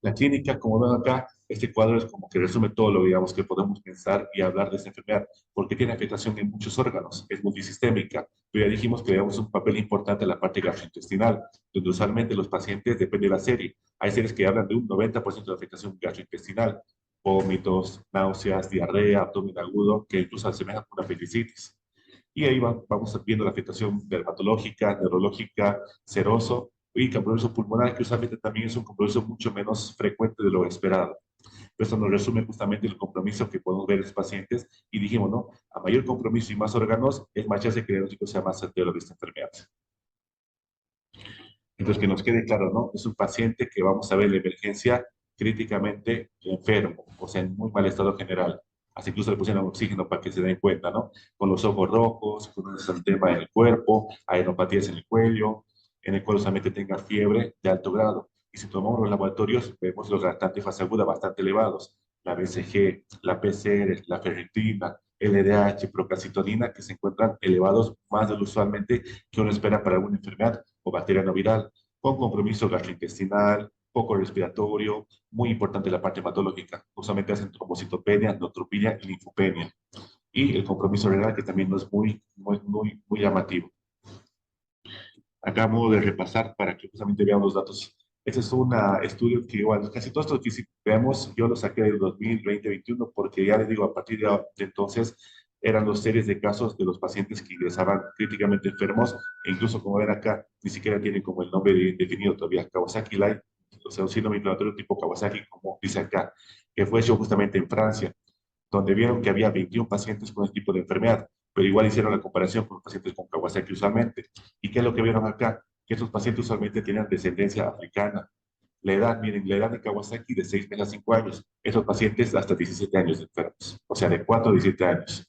La clínica, como ven acá, este cuadro es como que resume todo lo, digamos, que podemos pensar y hablar de esta enfermedad, porque tiene afectación en muchos órganos, es multisistémica, pero ya dijimos que le damos un papel importante a la parte gastrointestinal, donde usualmente los pacientes, depende de la serie, hay series que hablan de un 90% de afectación gastrointestinal, vómitos, náuseas, diarrea, abdomen agudo, que incluso asemejan con una apendicitis. Y ahí vamos viendo la afectación dermatológica, neurológica, seroso y compromiso pulmonar, que usualmente también es un compromiso mucho menos frecuente de lo esperado. Esto nos resume justamente el compromiso que podemos ver en los pacientes y dijimos, ¿no? A mayor compromiso y más órganos, es más chance que el diagnóstico sea más certero de esta enfermedad. Entonces, que nos quede claro, ¿no? Es un paciente que vamos a ver la emergencia críticamente enfermo, o sea, en muy mal estado general. Así incluso le pusieron oxígeno para que se den cuenta, ¿no? Con los ojos rojos, con un exantema en el cuerpo, aeropatías en el cuello, en el cual solamente tenga fiebre de alto grado. Y si tomamos los laboratorios, vemos los reactantes fase aguda bastante elevados. La BCG, la PCR, la ferritina, LDH, procalcitonina, que se encuentran elevados más de lo usualmente que uno espera para alguna enfermedad o bacteria no viral, con compromiso gastrointestinal, poco respiratorio, muy importante la parte hematológica. Usualmente hacen trombocitopenia, neutropenia y linfopenia. Y el compromiso renal, que también no es muy llamativo. Acabo de repasar para que justamente veamos los datos. Este es un estudio que igual, casi todo esto que si veamos, yo lo saqué del 2020-21 porque ya les digo, a partir de entonces eran los series de casos de los pacientes que ingresaban críticamente enfermos e incluso como ven acá, ni siquiera tienen como el nombre definido todavía, Kawasaki Light, o sea, un síndrome inflamatorio tipo Kawasaki, como dice acá, que fue hecho justamente en Francia, donde vieron que había 21 pacientes con este tipo de enfermedad, pero igual hicieron la comparación con los pacientes con Kawasaki usualmente. ¿Y qué es lo que vieron acá? Que estos pacientes usualmente tienen descendencia africana. La edad, miren, la edad de Kawasaki de 6 meses a 5 años. Esos pacientes hasta 17 años de enfermos, o sea, de 4 a 17 años.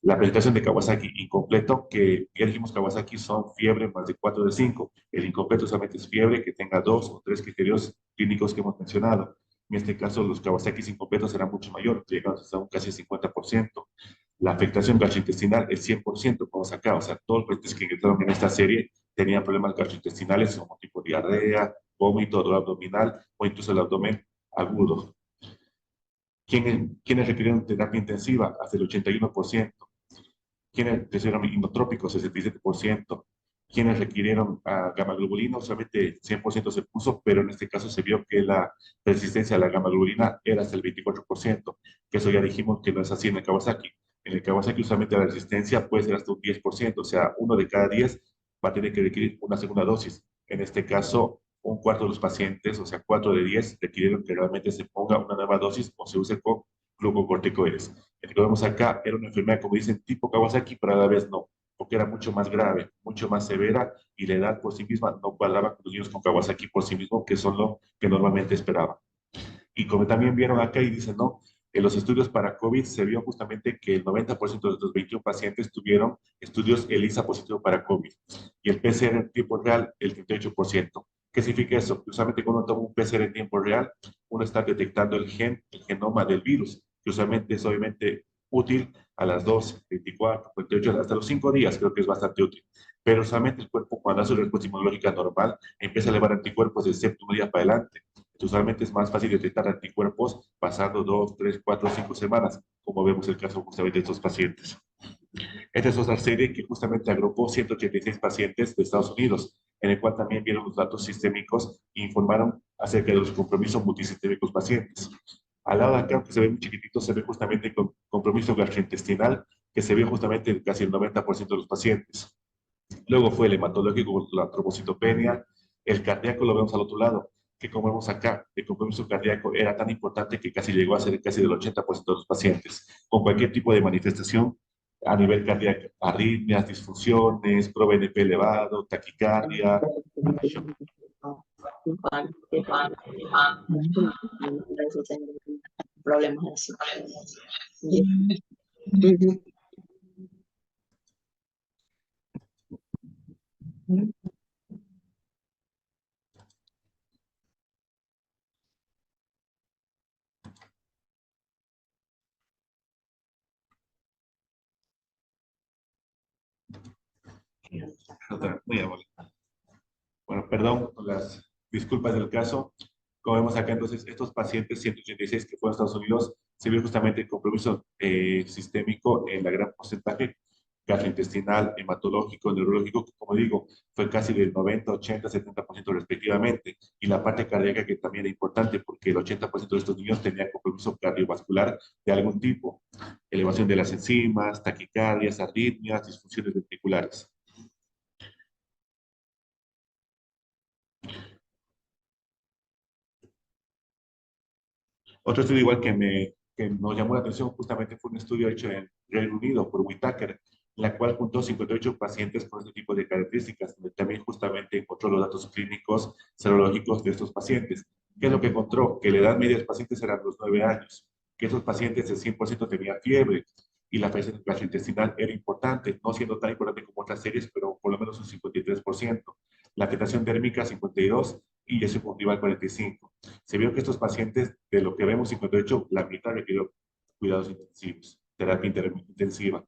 La presentación de Kawasaki incompleto, que ya dijimos Kawasaki son fiebre más de 4 de 5. El incompleto solamente es fiebre que tenga 2 o 3 criterios clínicos que hemos mencionado. En este caso, los Kawasaki incompletos serán mucho mayor, llegando hasta un casi 50%. La afectación gastrointestinal es 100%, como acá, o sea, todos los pacientes que entraron en esta serie tenían problemas gastrointestinales como tipo diarrea, vómito, dolor abdominal o incluso el abdomen agudo. ¿Quiénes requirieron terapia intensiva? Hasta el 81%. ¿Quiénes recibieron inotrópicos? El 67%. quienes requirieron gamma globulina, solamente 100% se puso, pero en este caso se vio que la resistencia a la gamma globulina era hasta el 24%, que eso ya dijimos que no es así en el Kawasaki. En el Kawasaki usualmente la resistencia puede ser hasta un 10%, o sea, uno de cada 10 va a tener que requerir una segunda dosis. En este caso, un cuarto de los pacientes, o sea, 4 de 10, requirieron que realmente se ponga una nueva dosis o se use con glucocorticoides. El que vemos acá era una enfermedad, como dicen, tipo Kawasaki, pero a la vez no, porque era mucho más grave, mucho más severa, y la edad por sí misma no cuadraba con los niños con Kawasaki por sí mismo, que son lo que normalmente esperaban. Y como también vieron acá y dicen, no, en los estudios para COVID se vio justamente que el 90% de los 21 pacientes tuvieron estudios ELISA positivo para COVID y el PCR en tiempo real el 38%. ¿Qué significa eso? Usualmente cuando uno toma un PCR en tiempo real, uno está detectando el genoma del virus, que usualmente es obviamente útil a las 2, 24, 48, hasta los 5 días, creo que es bastante útil. Pero usualmente el cuerpo, cuando hace una respuesta inmunológica normal, empieza a elevar anticuerpos del séptimo día para adelante. Usualmente es más fácil detectar anticuerpos pasando 2, 3, 4, 5 semanas, como vemos el caso justamente de estos pacientes. Esta es otra serie que justamente agrupó 186 pacientes de Estados Unidos, en el cual también vieron los datos sistémicos e informaron acerca de los compromisos multisistémicos pacientes. Al lado de acá, aunque se ve muy chiquitito, se ve justamente el compromiso gastrointestinal, que se vio justamente en casi el 90% de los pacientes. Luego fue el hematológico, la trombocitopenia, el cardíaco lo vemos al otro lado, que como vemos acá, el compromiso cardíaco era tan importante que casi llegó a ser casi del 80% de los pacientes, con cualquier tipo de manifestación a nivel cardíaco, arritmias, disfunciones, ProBNP elevado, taquicardia, shock. Problemas así. Muy amable. Bueno, perdón por las disculpas del caso. Como vemos acá, entonces, estos pacientes, 186 que fueron a Estados Unidos, se vio justamente el compromiso sistémico en la gran porcentaje gastrointestinal, hematológico, neurológico, que como digo, fue casi del 90, 80, 70% respectivamente. Y la parte cardíaca que también era importante porque el 80% de estos niños tenían compromiso cardiovascular de algún tipo. Elevación de las enzimas, taquicardias, arritmias, disfunciones ventriculares. Otro estudio igual que nos llamó la atención justamente fue un estudio hecho en Reino Unido por Whitaker, en la cual juntó 58 pacientes con este tipo de características, donde también justamente encontró los datos clínicos serológicos de estos pacientes. ¿Qué es lo que encontró? Que la edad media de los pacientes eran los 9 años, que esos pacientes el 100% tenían fiebre y la presión gastrointestinal era importante, no siendo tan importante como otras series, pero por lo menos un 53%. La afectación térmica 52% y eso conlleva al 45%. Se vio que estos pacientes, de lo que vemos 58, la mitad requirió cuidados intensivos, terapia intensiva.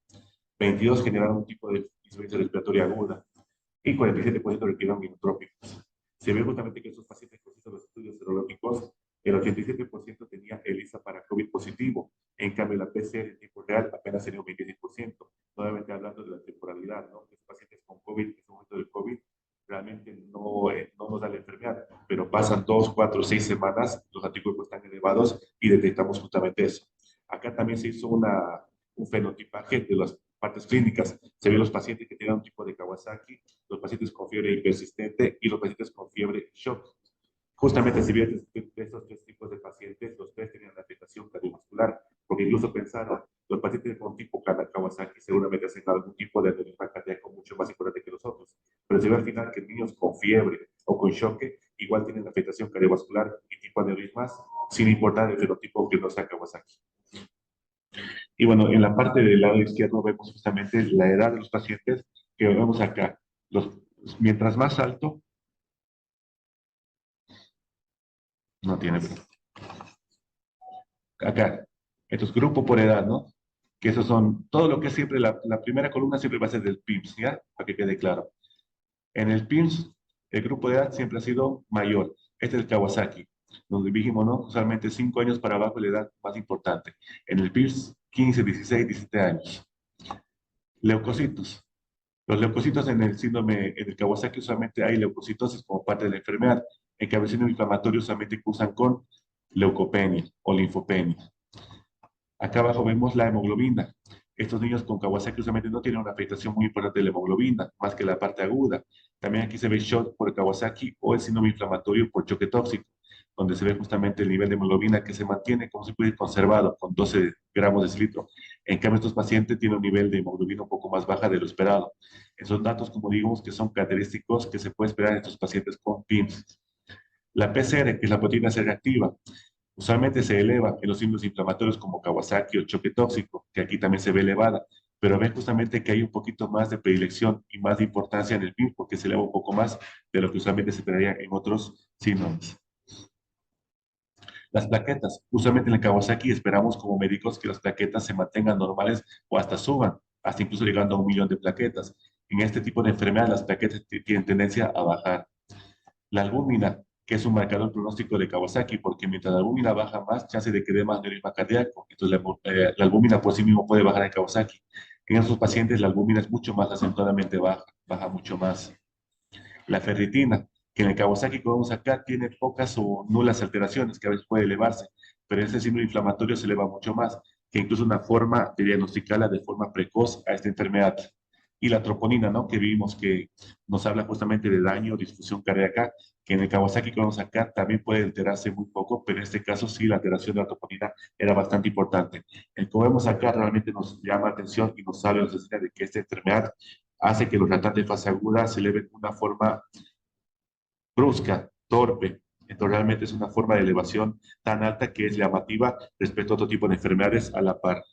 22 generaron un tipo de insuficiencia respiratoria aguda y 47% requirieron inotrópicos. Se vio justamente que estos pacientes con los estudios serológicos, el 87% tenía ELISA para COVID positivo. En cambio, la PCR en tiempo real apenas sería un 26%. Nuevamente hablando de la temporalidad, ¿no? Los pacientes con COVID, en este momento del COVID, realmente no nos da la enfermedad, pero pasan 2, 4, 6 semanas, los anticuerpos están elevados y detectamos justamente eso. Acá también se hizo un fenotipaje de las partes clínicas. Se vio los pacientes que tenían un tipo de Kawasaki, los pacientes con fiebre persistente y los pacientes con fiebre shock. Justamente se vio de estos tres tipos de pacientes, los tres tenían afectación cardiovascular, porque incluso pensaron, los pacientes con tipo Kawasaki seguramente hacen algún tipo de aneurisma cardíaco mucho más importante que los otros. Pero se ve al final que niños con fiebre o con choque igual tienen afectación cardiovascular y tipo aneurismas, sin importar el fenotipo que no sea Kawasaki. Y bueno, en la parte del lado izquierdo vemos justamente la edad de los pacientes que vemos acá. Mientras más alto, no tiene. Acá, estos grupos por edad, ¿no? Que esos son, todo lo que es siempre, la primera columna siempre va a ser del PIMS, ¿ya? Para que quede claro. En el PIMS, el grupo de edad siempre ha sido mayor. Este es el Kawasaki, donde dijimos, ¿no? Usualmente 5 años para abajo es la edad más importante. En el PIMS, 15, 16, 17 años. Leucocitos. Los leucocitos en el síndrome, en el Kawasaki, usualmente hay leucocitosis como parte de la enfermedad. En cambio, el síndrome inflamatorio usualmente cursan con leucopenia o linfopenia. Acá abajo vemos la hemoglobina. Estos niños con Kawasaki usualmente no tienen una afectación muy importante de la hemoglobina, más que la parte aguda. También aquí se ve shock por Kawasaki o el síndrome inflamatorio por choque tóxico, donde se ve justamente el nivel de hemoglobina que se mantiene como si puede ir conservado con 12 gramos de decilitro. En cambio, estos pacientes tienen un nivel de hemoglobina un poco más baja de lo esperado. Esos datos, como digamos, que son característicos que se puede esperar en estos pacientes con PIMS. La PCR, que es la proteína C reactiva, usualmente se eleva en los síndromes inflamatorios como Kawasaki o choque tóxico, que aquí también se ve elevada, pero ven justamente que hay un poquito más de predilección y más de importancia en el PIB porque se eleva un poco más de lo que usualmente se esperaría en otros síndromes. Las plaquetas, usualmente en el Kawasaki esperamos como médicos que las plaquetas se mantengan normales o hasta suban, hasta incluso llegando a 1 millón de plaquetas. En este tipo de enfermedad las plaquetas tienen tendencia a bajar. La albúmina, que es un marcador pronóstico de Kawasaki, porque mientras la albúmina baja más, chance de que dé más neurisma cardíaco. Entonces, la albúmina por sí mismo puede bajar en Kawasaki. En esos pacientes, la albúmina es mucho más acentuadamente baja, baja mucho más. La ferritina, que en el Kawasaki que vamos acá tiene pocas o nulas alteraciones, que a veces puede elevarse, pero en ese síndrome inflamatorio se eleva mucho más, que incluso una forma de diagnosticarla de forma precoz a esta enfermedad. Y la troponina, ¿no? Que vimos que nos habla justamente de daño o disfunción cardíaca, que en el Kawasaki que vamos acá también puede alterarse muy poco, pero en este caso sí la alteración de la troponina era bastante importante. El que vemos acá realmente nos llama la atención y nos habla de que esta enfermedad hace que los tratantes de fase aguda se eleven de una forma brusca, torpe. Entonces realmente es una forma de elevación tan alta que es llamativa respecto a otro tipo de enfermedades a la par.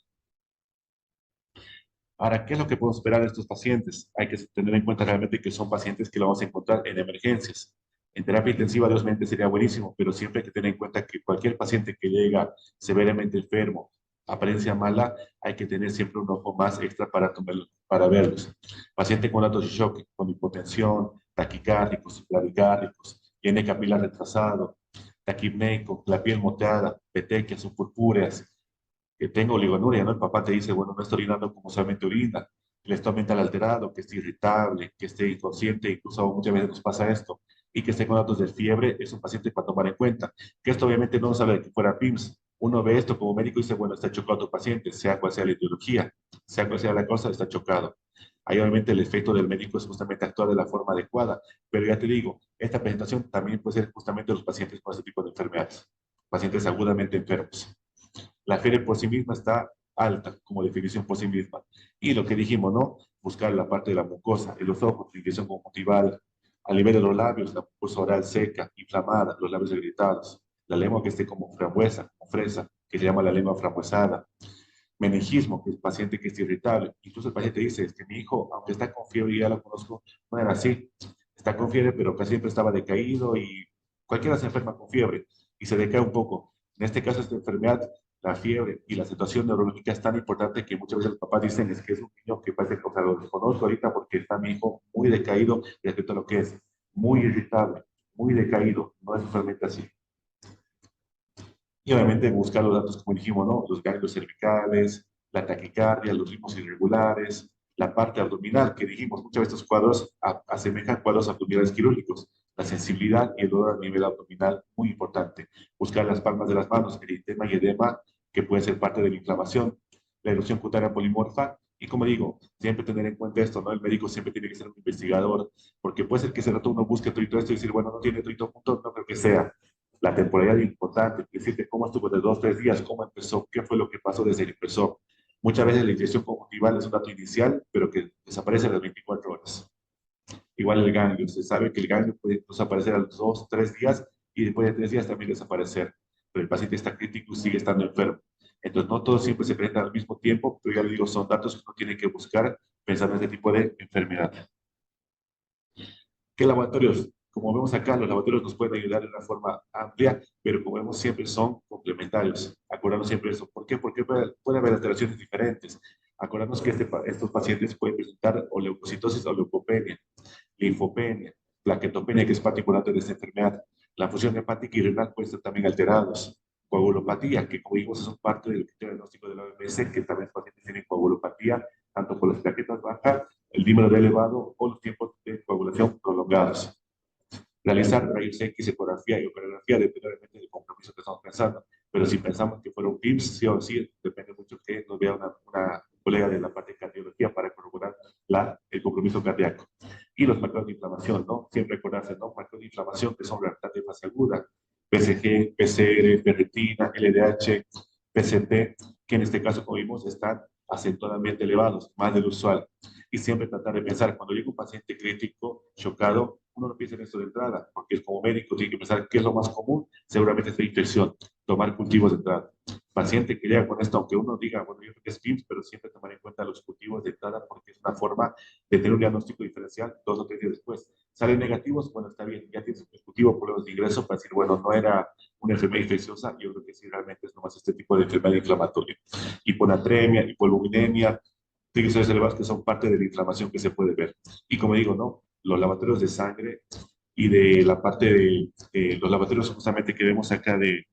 Ahora, ¿qué es lo que podemos esperar de estos pacientes? Hay que tener en cuenta realmente que son pacientes que lo vamos a encontrar en emergencias. En terapia intensiva, Diosmente, sería buenísimo, pero siempre hay que tener en cuenta que cualquier paciente que llega severamente enfermo, apariencia mala, hay que tener siempre un ojo más extra para verlos. Paciente con datos de shock, con hipotensión, taquicárdicos, bradicárdicos, tiene capilar retrasado, taquipneico, la piel moteada, petequias o purpúreas, que tenga oligonuria, ¿no? El papá te dice, bueno, no está orinando como solamente orina, el estado mental alterado, que esté irritable, que esté inconsciente, incluso muchas veces nos pasa esto, y que esté con datos de fiebre, es un paciente para tomar en cuenta. Que esto obviamente no nos habla de que fuera PIMS. Uno ve esto como médico y dice, bueno, está chocado tu paciente, sea cual sea la ideología, sea cual sea la cosa, está chocado. Ahí obviamente el efecto del médico es justamente actuar de la forma adecuada, pero ya te digo, esta presentación también puede ser justamente los pacientes con este tipo de enfermedades, pacientes agudamente enfermos. La fiebre por sí misma está alta como definición por sí misma. Y lo que dijimos, ¿no? Buscar la parte de la mucosa, en los ojos, infección conjuntival, a nivel de los labios, la mucosa oral seca, inflamada, los labios irritados, la lengua que esté como frambuesa, como fresa, que se llama la lengua frambuesada, meningismo, que es el paciente que es irritable. Incluso el paciente dice, es que mi hijo, aunque está con fiebre y ya lo conozco, no era así. Está con fiebre, pero casi siempre estaba decaído y cualquiera se enferma con fiebre y se decae un poco. En este caso, esta enfermedad, la fiebre y la situación neurológica es tan importante que muchas veces los papás dicen, es que es un niño que parece que, o sea, lo desconozco ahorita porque está mi hijo muy decaído respecto a lo que es, muy irritable, muy decaído, no es totalmente así. Y obviamente buscar los datos, como dijimos, ¿no? Los ganglios cervicales, la taquicardia, los ritmos irregulares, la parte abdominal, que dijimos, muchas veces estos cuadros asemejan cuadros abdominales quirúrgicos. La sensibilidad y el dolor a nivel abdominal, muy importante. Buscar las palmas de las manos, eritema y edema, que puede ser parte de la inflamación. La erupción cutánea polimorfa. Y como digo, siempre tener en cuenta esto, ¿no? El médico siempre tiene que ser un investigador, porque puede ser que ese rato uno busque todo esto y decir, bueno, no tiene todo junto, no creo que sea. La temporalidad es importante, decirte cómo estuvo de 2 o 3 días, cómo empezó, qué fue lo que pasó desde que empezó. Muchas veces la inyección conjuntival es un dato inicial, pero que desaparece a las 24 horas. Igual el ganglio, se sabe que el ganglio puede desaparecer a los 2 o 3 días y después de 3 días también desaparecer, pero el paciente está crítico y sigue estando enfermo. Entonces, no todos siempre se presentan al mismo tiempo, pero ya le digo, son datos que uno tiene que buscar pensando en este tipo de enfermedad. ¿Qué laboratorios? Como vemos acá, los laboratorios nos pueden ayudar de una forma amplia, pero como vemos siempre son complementarios. Acordarnos siempre eso. ¿Por qué? Porque puede haber alteraciones diferentes. Acordarnos que estos pacientes pueden presentar o leucocitosis o leucopenia, linfopenia, plaquetopenia, que es particular de esta enfermedad. La función hepática y renal pueden estar también alterados. Coagulopatía, que como vimos es parte del diagnóstico de la OMS, que también los pacientes tienen coagulopatía, tanto por las plaquetas bajas el dímero D elevado o los tiempos de coagulación prolongados. Realizar rayos X, ecografía y operografía depende del compromiso que estamos pensando. Pero si pensamos que fuera un PIMS, sí o sí, depende mucho que nos vea una colega de la parte de cardiología para corroborar el compromiso cardíaco. Y los marcadores de inflamación, ¿no? Siempre acordarse, ¿no? Marcadores de inflamación que son reactantes de fase aguda, PSG, PCR, ferritina, LDH, PCP, que en este caso, como vimos, están acentuadamente elevados, más del usual. Y siempre tratar de pensar, cuando llega un paciente crítico, chocado, uno no piensa en esto de entrada, porque como médico tiene que pensar qué es lo más común, seguramente es la infección, tomar cultivos de entrada. Paciente que llega con esto, aunque uno diga, bueno, yo creo que es PIMS, pero siempre tomar en cuenta los cultivos de entrada, porque es una forma de tener un diagnóstico diferencial 2 o 3 días después. Salen negativos, bueno, está bien, ya tienes un cultivo, problemas de ingreso, para decir, bueno, no era una enfermedad infecciosa, yo creo que sí, realmente es nomás este tipo de enfermedad inflamatoria. Hiponatremia, hipoalbuminemia, triglicéridos elevados que son parte de la inflamación que se puede ver. Y como digo, ¿no? Los lavatorios de sangre y de la parte de los lavatorios justamente que vemos acá de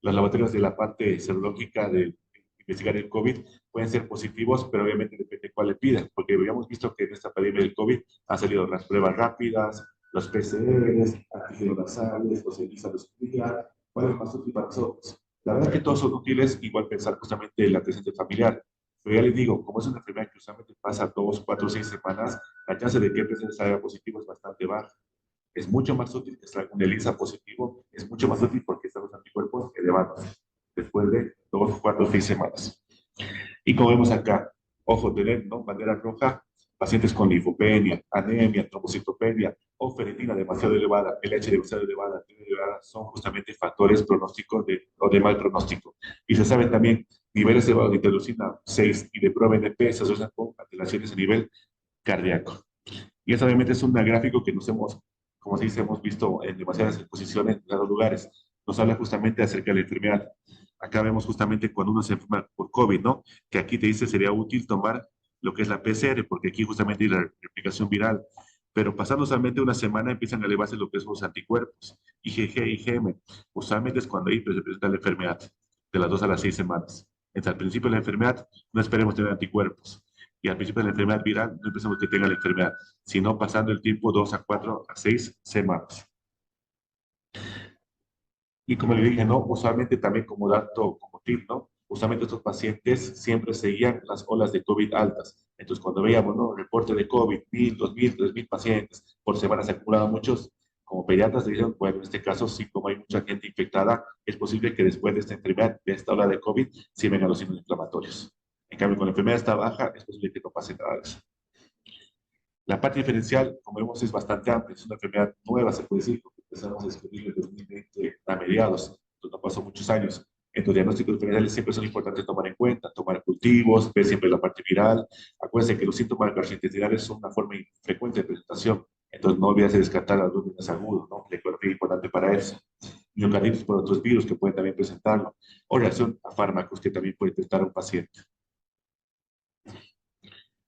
los lavatorios de la parte serológica de investigar el COVID pueden ser positivos, pero obviamente depende de cuál le pidan, porque habíamos visto que en esta pandemia del COVID han salido las pruebas rápidas, los PCRs, antígenos nasales, los ELISA, ¿cuál es más útil para nosotros? La verdad es que todos son útiles, igual pensar justamente en la presencia familiar. Pero ya les digo, como es una enfermedad que usualmente pasa 2, 4, 6 semanas, la chance de que el PCR salga positivo es bastante baja. Es mucho más útil que salga un ELISA positivo, es mucho más útil porque están los anticuerpos elevados después de 2, 4, 6 semanas. Y como vemos acá, ojo, tener, ¿no? Bandera roja, pacientes con linfopenia, anemia, trombocitopenia o ferritina demasiado elevada, LH demasiado elevada, son justamente factores pronósticos o de mal pronóstico. Y se sabe también, niveles elevados de interleucina 6 y de ProBNP se asocian con alteraciones a nivel cardíaco. Y eso obviamente es un gráfico que nos hemos, como se dice, hemos visto en demasiadas exposiciones en otros lugares. Nos habla justamente acerca de la enfermedad. Acá vemos justamente cuando uno se enferma por COVID, ¿no? Que aquí te dice sería útil tomar lo que es la PCR, porque aquí justamente hay la replicación viral. Pero pasando solamente una semana empiezan a elevarse lo que son los anticuerpos, IgG, IgM. Usualmente es cuando ahí se presenta la enfermedad, de las 2 a las 6 semanas. Entonces, al principio de la enfermedad no esperemos tener anticuerpos. Y al principio de la enfermedad viral no empezamos que tenga la enfermedad, sino pasando el tiempo 2 a 4 a 6 semanas. Y como le dije, ¿no? Usualmente también como dato, como tip, ¿no? Usualmente estos pacientes siempre seguían las olas de COVID altas. Entonces, cuando veíamos, ¿no? Reporte de COVID, 1,000, 2,000, 3,000 pacientes, por semana se acumulaban muchos, como pediatras dijeron, bueno, en este caso, sí, como hay mucha gente infectada, es posible que después de esta enfermedad, de esta ola de COVID, sí vengan los signos inflamatorios. En cambio, cuando la enfermedad está baja, es posible que no pase nada de eso. La parte diferencial, como vemos, es bastante amplia. Es una enfermedad nueva, se puede decir, porque empezamos a descubrirla en 2020 a mediados. Entonces, no pasó muchos años. Entonces, diagnósticos diferenciales siempre son importantes tomar en cuenta, tomar cultivos, ver siempre la parte viral. Acuérdense que los síntomas gastrointestinales son una forma frecuente de presentación. Entonces, no olvides descartar las lúmenes agudos, ¿no? La ecografía es importante para eso. Miocarditis por otros virus que pueden también presentarlo. O reacción a fármacos que también puede presentar a un paciente.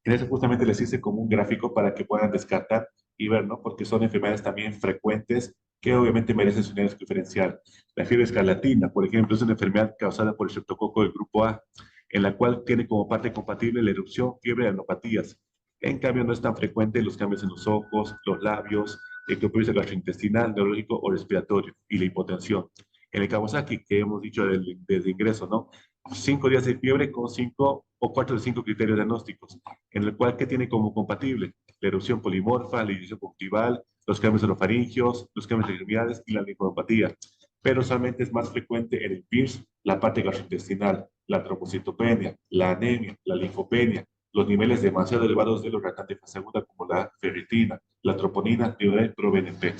En eso justamente les hice como un gráfico para que puedan descartar y ver, ¿no? Porque son enfermedades también frecuentes que obviamente merecen su diagnóstico diferencial. La fiebre escarlatina, por ejemplo, es una enfermedad causada por el streptococo del grupo A, en la cual tiene como parte compatible la erupción, fiebre y anopatías. En cambio, no es tan frecuente los cambios en los ojos, los labios, el que produce gastrointestinal, neurológico o respiratorio y la hipotensión. En el Kawasaki, que hemos dicho desde ingreso, ¿no? 5 días de fiebre con 5 o 4 de 5 criterios diagnósticos, en el cual, ¿qué tiene como compatible? La erupción polimorfa, la irritación conjuntival, los cambios orofaringios, los cambios de extremidades y la linfopatía. Pero usualmente es más frecuente en el PIRS la parte gastrointestinal, la trombocitopenia, la anemia, la linfopenia, los niveles demasiado elevados de los reactantes de fase aguda como la ferritina, la troponina y el ProBNP.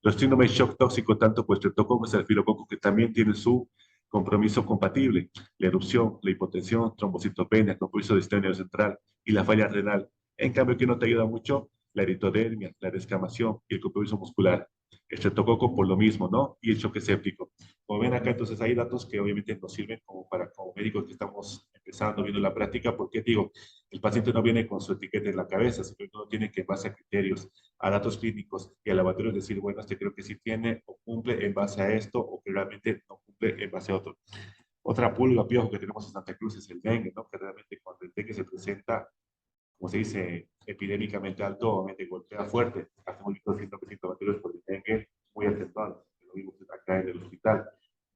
Los síndromes de shock tóxico, tanto por estreptococo como el filococo, que también tienen su compromiso compatible, la erupción, la hipotensión, trombocitopenia, compromiso de sistema nervioso central y la falla renal. En cambio, que no te ayuda mucho, la eritodermia, la descamación y el compromiso muscular. Estreptococo por lo mismo, ¿no? Y el choque séptico. Como ven acá, entonces hay datos que obviamente nos sirven como médicos que estamos empezando, viendo la práctica, porque digo, el paciente no viene con su etiqueta en la cabeza, sino que uno tiene que en base a criterios, a datos clínicos y a laboratorios decir, bueno, este creo que sí tiene o cumple en base a esto o que realmente no cumple en base a otro. Otra pulga, piojo que tenemos en Santa Cruz es el dengue, ¿no? Que realmente cuando el dengue se presenta, como se dice, epidémicamente alto, obviamente golpea fuerte. Hacemos visto síntomas sintomáticos por el dengue muy acentuados, que lo vimos acá en el hospital.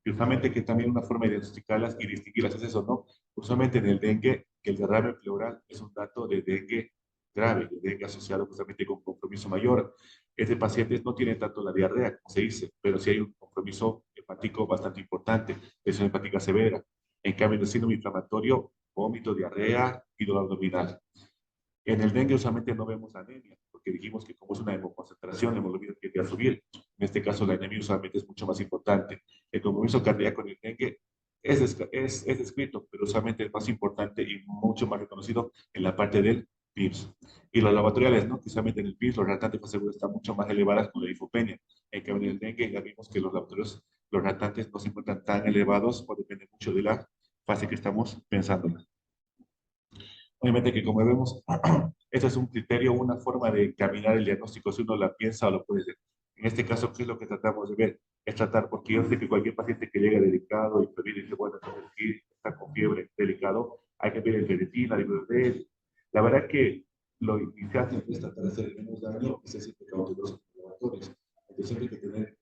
Y justamente que también una forma de diagnosticarlas y distinguirlas es eso, ¿no? Usualmente en el dengue, que el derrame pleural es un dato de dengue grave, de dengue asociado justamente con compromiso mayor. Este paciente no tiene tanto la diarrea, como se dice, pero sí hay un compromiso hepático bastante importante, presión hepática severa. En cambio, el síndrome inflamatorio, vómito, diarrea y dolor abdominal. En el dengue usualmente no vemos anemia, porque dijimos que como es una hemoconcentración, la hemoglobina tiende a subir. En este caso, la anemia usualmente es mucho más importante. El compromiso cardíaco en el dengue es descrito, pero usualmente es más importante y mucho más reconocido en la parte del PIMS. Y los laboratoriales, ¿no? Que usualmente en el PIMS los reactantes de fase segura están mucho más elevadas con la linfopenia. En cambio, en el dengue ya vimos que los laboratorios, los reactantes no se encuentran tan elevados o depende mucho de la fase que estamos pensando. Obviamente que como vemos, esto es un criterio, una forma de encaminar el diagnóstico si uno la piensa o lo puede hacer. En este caso, ¿qué es lo que tratamos de ver? Es tratar, porque yo sé que cualquier paciente que llega delicado y pedir dice, bueno, entonces sí, está con fiebre, delicado, hay que pedir ferritina, de la verdad que lo inicial siempre es tratar de hacer menos daño y se siente cauteloso con los laboratorios. Entonces siempre hay que tener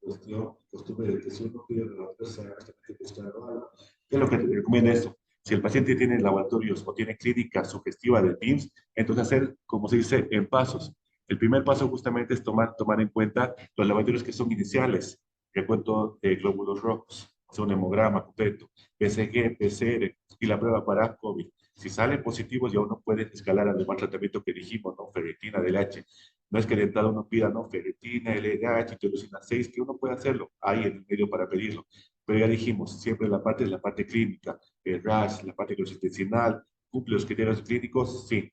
costumbre de que si uno pide los laboratorios, se haga justamente buscando algo. ¿Qué es lo que te recomienda esto? Si el paciente tiene laboratorios o tiene clínica sugestiva del PIMS, entonces hacer, como se dice, en pasos. El primer paso justamente es tomar en cuenta los laboratorios que son iniciales. El cuento de glóbulos rojos, un hemograma completo, PSG, PCR y la prueba para COVID. Si salen positivos, ya uno puede escalar al demás tratamiento que dijimos, ¿no? Ferritina, LH. No es que de entrada uno pida, ¿no? Ferritina, LH, tirosina 6, que uno puede hacerlo. Hay en el medio para pedirlo. Pero ya dijimos, siempre la parte es la parte clínica, el RAS, la parte gastrointestinal, cumple los criterios clínicos, sí.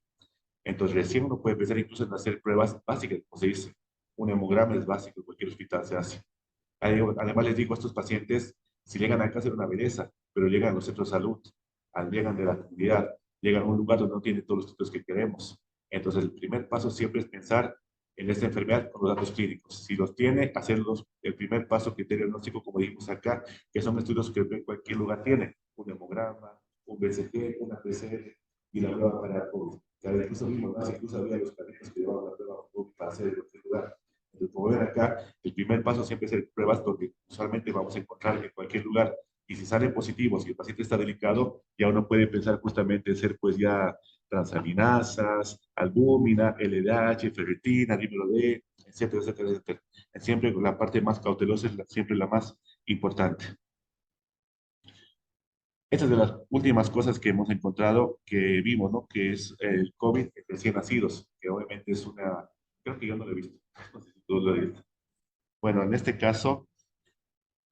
Entonces recién uno puede empezar incluso en hacer pruebas básicas, como se dice. Un hemograma es básico, en cualquier hospital se hace. Además les digo a estos pacientes, si llegan acá a hacer una belleza, pero llegan a los centros de salud, llegan de la comunidad, llegan a un lugar donde no tienen todos los estudios que queremos. Entonces el primer paso siempre es pensar en esta enfermedad con los datos clínicos. Si los tiene, hacerlos el primer paso criterio diagnóstico, como dijimos acá, que son estudios que en cualquier lugar tiene. Un hemograma, un BCG, una PCR y la prueba para COVID. Que incluso vimos más, incluso había los carritos que llevaban la prueba COVID para hacer en cualquier lugar. Entonces, como ven acá, el primer paso siempre es hacer pruebas donde usualmente vamos a encontrar en cualquier lugar. Y si salen positivos y el paciente está delicado, ya uno puede pensar justamente en ser pues ya transaminasas, albúmina, LDH, ferritina, dímero D, etcétera, etcétera, etcétera. Siempre la parte más cautelosa es siempre la más importante. Esta es de las últimas cosas que hemos encontrado, que vimos, ¿no? Que es el COVID en recién nacidos, que obviamente es una, creo que yo no lo he visto, no sé si tú lo has visto. Bueno, en este caso,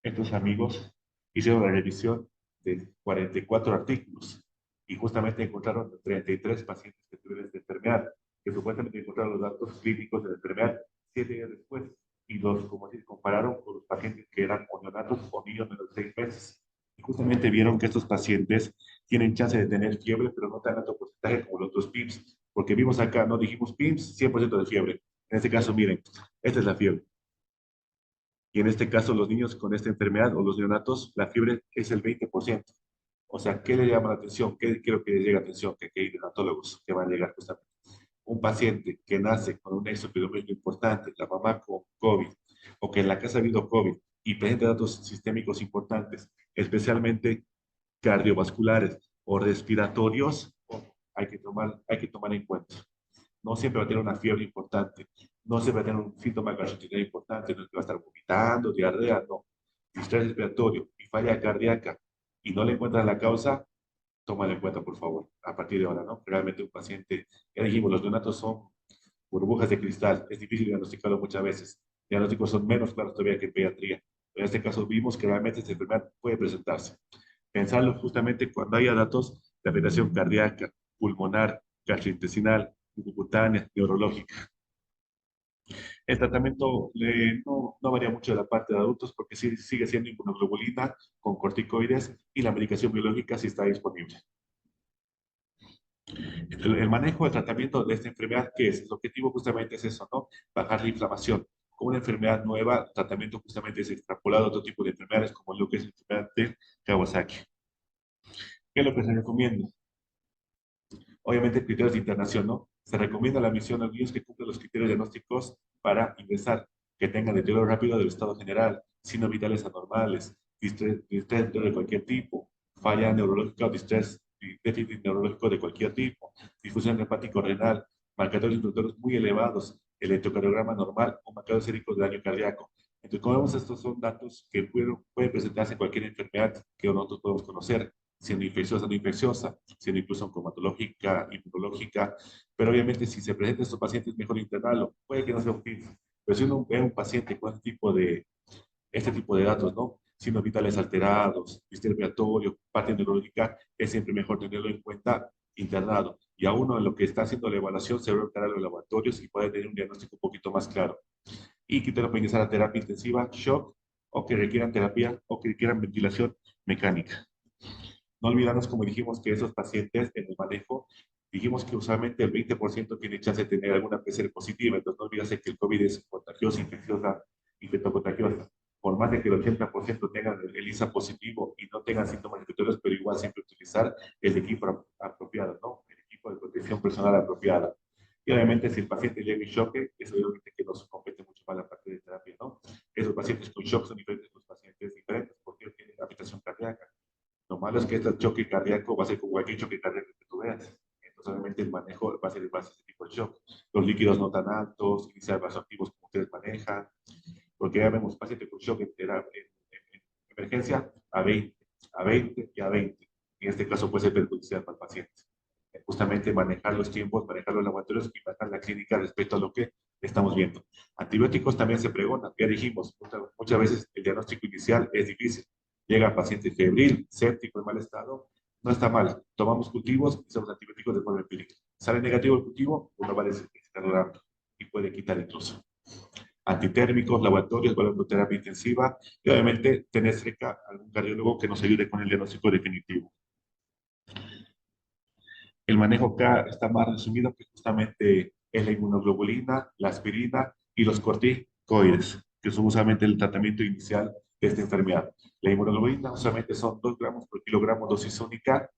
estos amigos hicieron la revisión de 44 artículos y justamente encontraron 33 pacientes que tuvieron esta enfermedad, que supuestamente encontraron los datos clínicos de la enfermedad 7 días después y los, como si compararon con los pacientes que eran o neonatos o niños menos de 6 meses. Y justamente vieron que estos pacientes tienen chance de tener fiebre, pero no tan alto porcentaje como los otros PIMS, porque vimos acá, no dijimos PIMS, 100% de fiebre. En este caso, miren, esta es la fiebre. Y en este caso, los niños con esta enfermedad o los neonatos, la fiebre es el 20%. O sea, ¿qué le llama la atención? ¿Qué quiero que les llegue la atención? Que hay neonatólogos que van a llegar justamente. Un paciente que nace con un nexo epidemiológico importante, la mamá con COVID, o que en la casa ha habido COVID y presenta datos sistémicos importantes, especialmente cardiovasculares o respiratorios, hay que tomar en cuenta. No siempre va a tener una fiebre importante, no siempre va a tener un síntoma gastrointestinal importante, no es que va a estar vomitando, diarrea, no. Distrés respiratorio y falla cardíaca y no le encuentran la causa, tómalo en cuenta, por favor, a partir de ahora, ¿no? Realmente un paciente, ya dijimos, los neonatos son burbujas de cristal, es difícil diagnosticarlo muchas veces. Diagnósticos son menos claros todavía que en pediatría. En este caso vimos que realmente esta enfermedad puede presentarse. Pensarlo justamente cuando haya datos de afectación cardíaca, pulmonar, gastrointestinal, cutánea, neurológica. El tratamiento no varía mucho de la parte de adultos porque sigue siendo inmunoglobulina con corticoides y la medicación biológica si está disponible. El manejo del tratamiento de esta enfermedad, ¿qué es? El objetivo justamente es eso, ¿no? Bajar la inflamación. Como una enfermedad nueva, el tratamiento justamente es extrapolado a otro tipo de enfermedades como lo que es la enfermedad de Kawasaki. ¿Qué es lo que se recomienda? Obviamente criterios de internación, ¿no? Se recomienda la admisión a los niños que cumplan los criterios diagnósticos para ingresar, que tengan deterioro rápido del estado general, signos vitales anormales, distrés de cualquier tipo, falla neurológica o distrés, déficit neurológico de cualquier tipo, difusión hepático-renal, marcadores inflamatorios muy elevados, electrocardiograma normal o marcadores séricos de daño cardíaco. Entonces, como vemos, estos son datos que pueden presentarse en cualquier enfermedad que nosotros podemos conocer, siendo infecciosa o no infecciosa, siendo incluso cromatológica, inmunológica, pero obviamente si se presentan estos pacientes, mejor internarlo. Puede que no sea un PIMS, pero si uno ve a un paciente con este tipo de datos, ¿no? Signos vitales alterados, distrés respiratorio, parte neurológica, es siempre mejor tenerlo en cuenta internado. Y a uno en lo que está haciendo la evaluación se va a los laboratorios y puede tener un diagnóstico un poquito más claro. Y que te lo puede ingresar a terapia intensiva, shock, o que requieran terapia, o que requieran ventilación mecánica. No olvidarnos, como dijimos, que esos pacientes en el manejo, dijimos que usualmente el 20% tiene chance de tener alguna PCR positiva, entonces no olvidarse que el COVID es contagiosa, infecciosa, infectocontagiosa. Por más de que el 80% tengan el ELISA positivo y no tengan síntomas respiratorios, pero igual siempre utilizar el equipo apropiado, ¿no? El equipo de protección personal apropiada. Y obviamente si el paciente llega en shock, eso obviamente que nos compete mucho más la parte de terapia, ¿no? Esos pacientes con shock son diferentes de los pacientes diferentes porque tienen afectación cardíaca. Lo malo es que este choque cardíaco va a ser como cualquier choque cardíaco que tú veas. Entonces, obviamente, el manejo va a ser en base a este tipo de shock. Los líquidos no tan altos, iniciar vasoactivos como ustedes manejan, porque ya vemos pacientes con shock en emergencia a 20 y a 20. En este caso puede ser perjudicial para el paciente. Justamente manejar los tiempos, manejar los laboratorios y manejar la clínica respecto a lo que estamos viendo. Antibióticos también se preguntan, ya dijimos, muchas veces el diagnóstico inicial es difícil. Llega paciente febril, séptico, en mal estado, no está mal. Tomamos cultivos y usamos antibióticos de forma empírica. Sale negativo el cultivo, uno va a decir que está durando y puede quitar incluso. Antitérmicos, laboratorios, terapia intensiva y obviamente tener cerca algún cardiólogo que nos ayude con el diagnóstico definitivo. El manejo acá está más resumido que justamente es la inmunoglobulina, la aspirina y los corticoides, que son usualmente el tratamiento inicial de esta enfermedad. La inmunoglobulina usualmente son 2 gramos por kilogramo dosis única.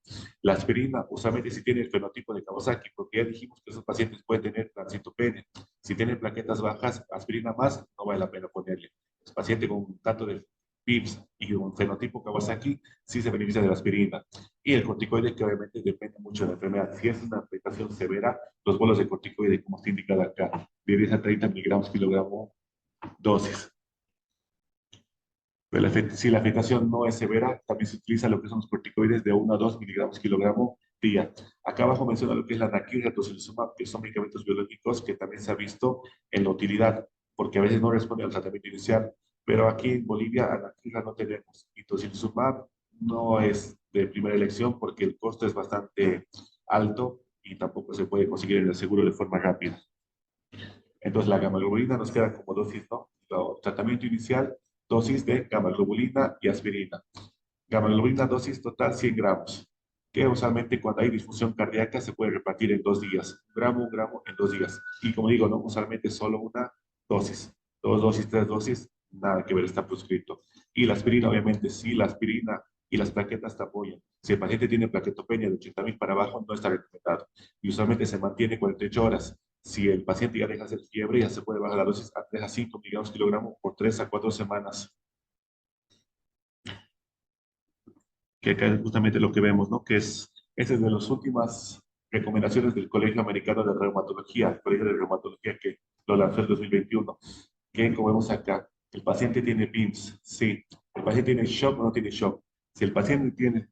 La aspirina usualmente si tiene el fenotipo de Kawasaki, porque ya dijimos que esos pacientes pueden tener transitopenia. Si tienen plaquetas bajas, aspirina más, no vale la pena ponerle. El paciente con tanto de PIMS y un fenotipo Kawasaki sí se beneficia de la aspirina. Y el corticoide, que obviamente depende mucho de la enfermedad. Si es una afectación severa, los bolos de corticoide, como está indicado acá, de 10 a 30 miligramos kilogramo dosis. Pero si la afectación no es severa, también se utiliza lo que son los corticoides de 1 a 2 miligramos kilogramo día. Acá abajo menciona lo que es la anaquirra, tocilizumab, que son medicamentos biológicos que también se ha visto en la utilidad, porque a veces no responde al tratamiento inicial. Pero aquí en Bolivia, anaquirra no tenemos. Y tocilizumab no es de primera elección porque el costo es bastante alto y tampoco se puede conseguir en el seguro de forma rápida. Entonces la gamma-globulina nos queda como dosis, ¿no? El tratamiento inicial, dosis de gamma-globulina y aspirina. Gamma-globulina, dosis total 100 gramos, que usualmente cuando hay disfunción cardíaca se puede repartir en 2 días. 1 gramo en 2 días. Y como digo, no usualmente solo una dosis. 2 dosis, 3 dosis, nada que ver, está prescrito. Y la aspirina, obviamente, sí, la aspirina y las plaquetas te apoyan. Si el paciente tiene plaquetopenia de 80.000 para abajo, no está recomendado. Y usualmente se mantiene 48 horas. Si el paciente ya deja de hacer fiebre, ya se puede bajar la dosis a 3 a 5 miligramos kilogramo por 3 a 4 semanas. Que acá es justamente lo que vemos, ¿no? Esa es de las últimas recomendaciones del Colegio Americano de Reumatología, el Colegio de Reumatología que lo lanzó en 2021, que como vemos acá, el paciente tiene PIMS, sí. El paciente tiene shock o no tiene shock. Si el paciente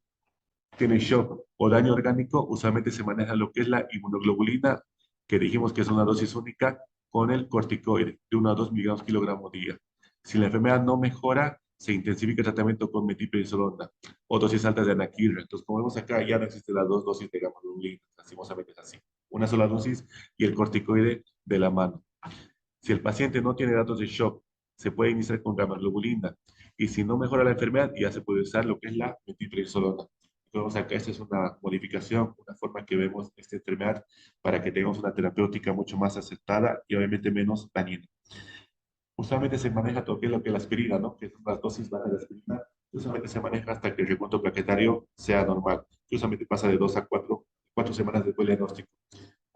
tiene shock o daño orgánico, usualmente se maneja lo que es la inmunoglobulina, que dijimos que es una dosis única, con el corticoide, de 1 a 2 miligramos kilogramo día. Si la enfermedad no mejora, se intensifica el tratamiento con metiprednisolona o dosis altas de anaquirra. Entonces, como vemos acá, ya no existen las 2 dosis de gamma-globulina, lastimosamente es así. Una sola dosis y el corticoide de la mano. Si el paciente no tiene datos de shock, se puede iniciar con gamma-globulina. Y si no mejora la enfermedad, ya se puede usar lo que es la metiprednisolona. Vemos acá, esta es una modificación, una forma que vemos esta enfermedad para que tengamos una terapéutica mucho más aceptada y obviamente menos dañina. Usualmente se maneja todo lo que es la aspirina, ¿no? Que son las dosis bajas de aspirina. Usualmente se maneja hasta que el recuento plaquetario sea normal. Usualmente pasa de 2 a 4 semanas después del diagnóstico.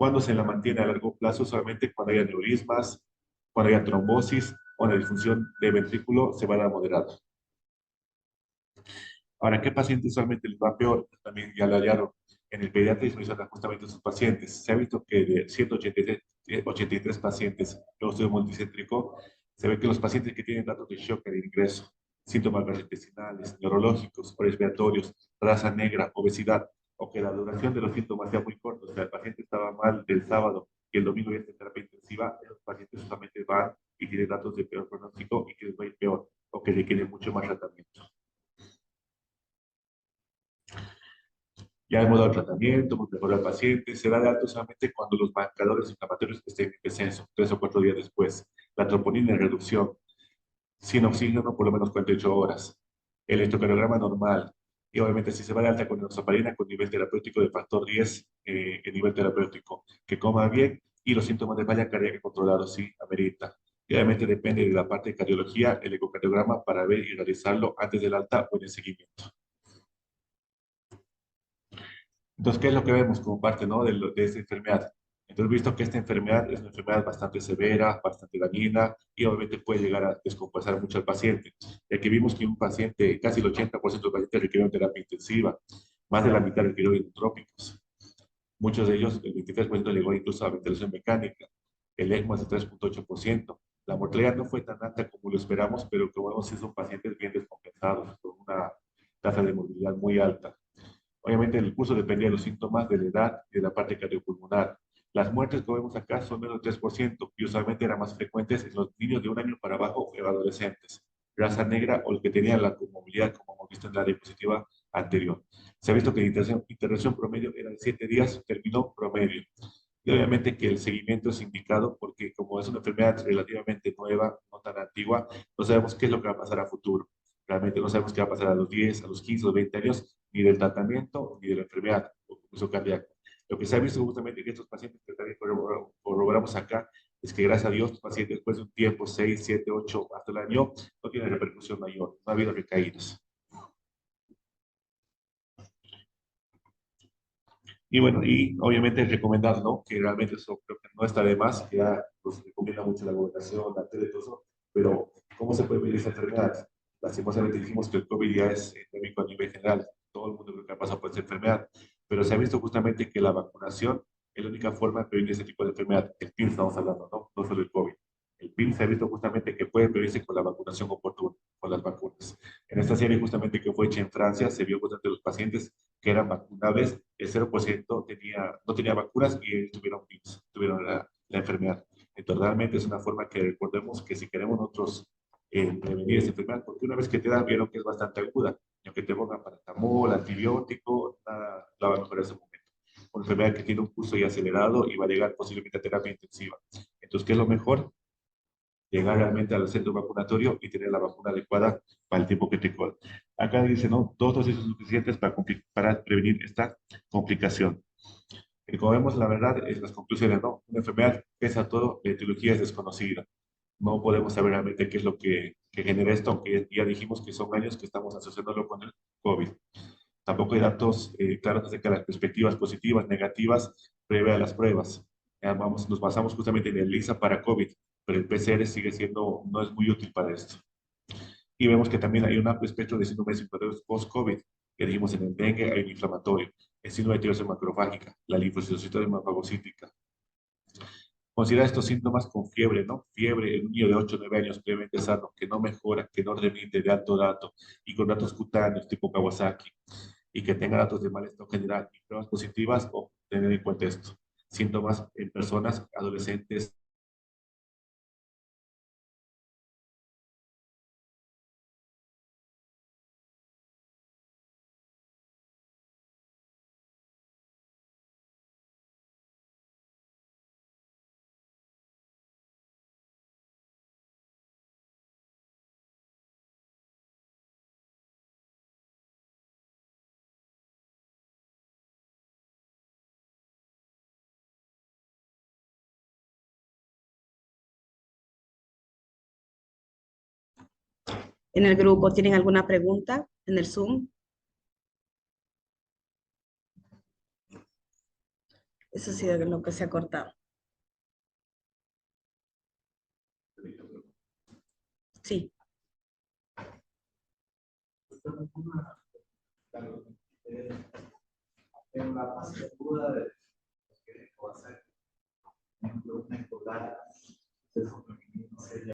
Cuando se la mantiene a largo plazo, solamente cuando haya aneurismas, cuando haya trombosis o la disfunción de ventrículo se va a dar moderado. Ahora, ¿qué paciente usualmente les va peor? También ya lo hallaron. En el pediatra disminuyen justamente sus pacientes. Se ha visto que de 183 pacientes con estudio multicéntrico, se ve que los pacientes que tienen datos de shock al ingreso, síntomas gastrointestinales, neurológicos o respiratorios, raza negra, obesidad, o que la duración de los síntomas sea muy corta, o sea, el paciente estaba mal del sábado y el domingo ya está en terapia intensiva, esos pacientes usualmente van y tienen datos de peor pronóstico y que les va a ir peor, o que requieren mucho más tratamiento. Ya hemos dado tratamiento, hemos mejorado al paciente, se da de alto solamente cuando los marcadores inflamatorios estén en descenso, 3 o 4 días después. La troponina en reducción, sin oxígeno por lo menos 48 horas. El electrocardiograma normal. Y obviamente si se va de alta con enoxaparina con nivel terapéutico de factor 10 en nivel terapéutico, que coma bien y los síntomas de falla cardíaca controlados, sí, amerita. Y obviamente depende de la parte de cardiología, el ecocardiograma para ver y realizarlo antes del alta o en el seguimiento. Entonces, ¿qué es lo que vemos como parte, ¿no? de esta enfermedad? Entonces, visto que esta enfermedad es una enfermedad bastante severa, bastante dañina y obviamente puede llegar a descompensar mucho al paciente. Ya que vimos que un paciente, casi el 80% de los pacientes requirieron terapia intensiva, más de la mitad requirieron inotrópicos. Muchos de ellos, el 23% llegó incluso a ventilación mecánica. El ECMO es de 3,8%. La mortalidad no fue tan alta como lo esperamos, pero como vemos, sí son pacientes bien descompensados, con una tasa de morbilidad muy alta. Obviamente el curso dependía de los síntomas, de la edad y de la parte cardiopulmonar. Las muertes que vemos acá son menos del 3% y usualmente eran más frecuentes en los niños de 1 año para abajo o adolescentes. Raza negra o el que tenían la comorbilidad, como hemos visto en la diapositiva anterior. Se ha visto que la intervención promedio era de 7 días, terminó promedio. Y obviamente que el seguimiento es indicado porque como es una enfermedad relativamente nueva, no tan antigua, no sabemos qué es lo que va a pasar a futuro. Realmente no sabemos qué va a pasar a los 10, a los 15 o 20 años, ni del tratamiento, ni de la enfermedad o incluso cardíaca. Lo que se ha visto justamente en estos pacientes que también corroboramos acá es que gracias a Dios los pacientes después de un tiempo, 6, 7, 8, hasta el año, no tienen repercusión mayor, no ha habido recaídas. Y bueno, y obviamente recomendar, ¿no? Que realmente eso creo que no está de más, que ya nos recomienda mucho la gobernación, la tele, todo eso, pero ¿cómo se puede medir esa enfermedad? Lastimosamente dijimos que el COVID ya es endémico a nivel general, todo el mundo creo que ha pasado por esta enfermedad, pero se ha visto justamente que la vacunación es la única forma de prevenir ese tipo de enfermedad. El PIN estamos hablando, ¿no? No solo el COVID. El PIN se ha visto justamente que puede prevenirse con la vacunación oportuna, con las vacunas. En esta serie justamente que fue hecha en Francia, se vio justamente los pacientes que eran vacunables, el 0% no tenía vacunas y tuvieron PINs, tuvieron la enfermedad. Entonces, realmente es una forma que recordemos que si queremos nosotros prevenir esta enfermedad, porque una vez que te da, vieron que es bastante aguda, y aunque te pongan paracetamol, antibiótico, nada, la va a mejorar ese momento. Una enfermedad que tiene un curso ya acelerado y va a llegar posiblemente a terapia intensiva. Entonces, ¿qué es lo mejor? Llegar realmente al centro vacunatorio y tener la vacuna adecuada para el tiempo que te corre. Acá dice, ¿no? Dos dosis son suficientes para prevenir esta complicación. Y como vemos, la verdad es las conclusiones, ¿no? Una enfermedad, pese a todo, la etiología es desconocida. No podemos saber realmente qué es lo que genera esto, aunque ya dijimos que son años que estamos asociándolo con el COVID. Tampoco hay datos claros acerca de las perspectivas positivas, negativas, previa a las pruebas. Nos basamos justamente en el LISA para COVID, pero el PCR sigue siendo, no es muy útil para esto. Y vemos que también hay un amplio espectro de síndromes inflamatorios post-COVID, que dijimos en el dengue hay un inflamatorio, el síndrome de tiroides macrofágica, la linfocitositosis fagocítica. Considera estos síntomas con fiebre, ¿no? Fiebre en un niño de 8 o 9 años previamente sano, que no mejora, que no remite de alto dato, y con datos cutáneos tipo Kawasaki, y que tenga datos de malestar general y pruebas positivas, o tener en cuenta esto. Síntomas en personas adolescentes. En el grupo, ¿tienen alguna pregunta en el Zoom? Eso ha sido lo que se ha cortado. Sí. En la fase aguda de que hacer, por ejemplo, una escolar,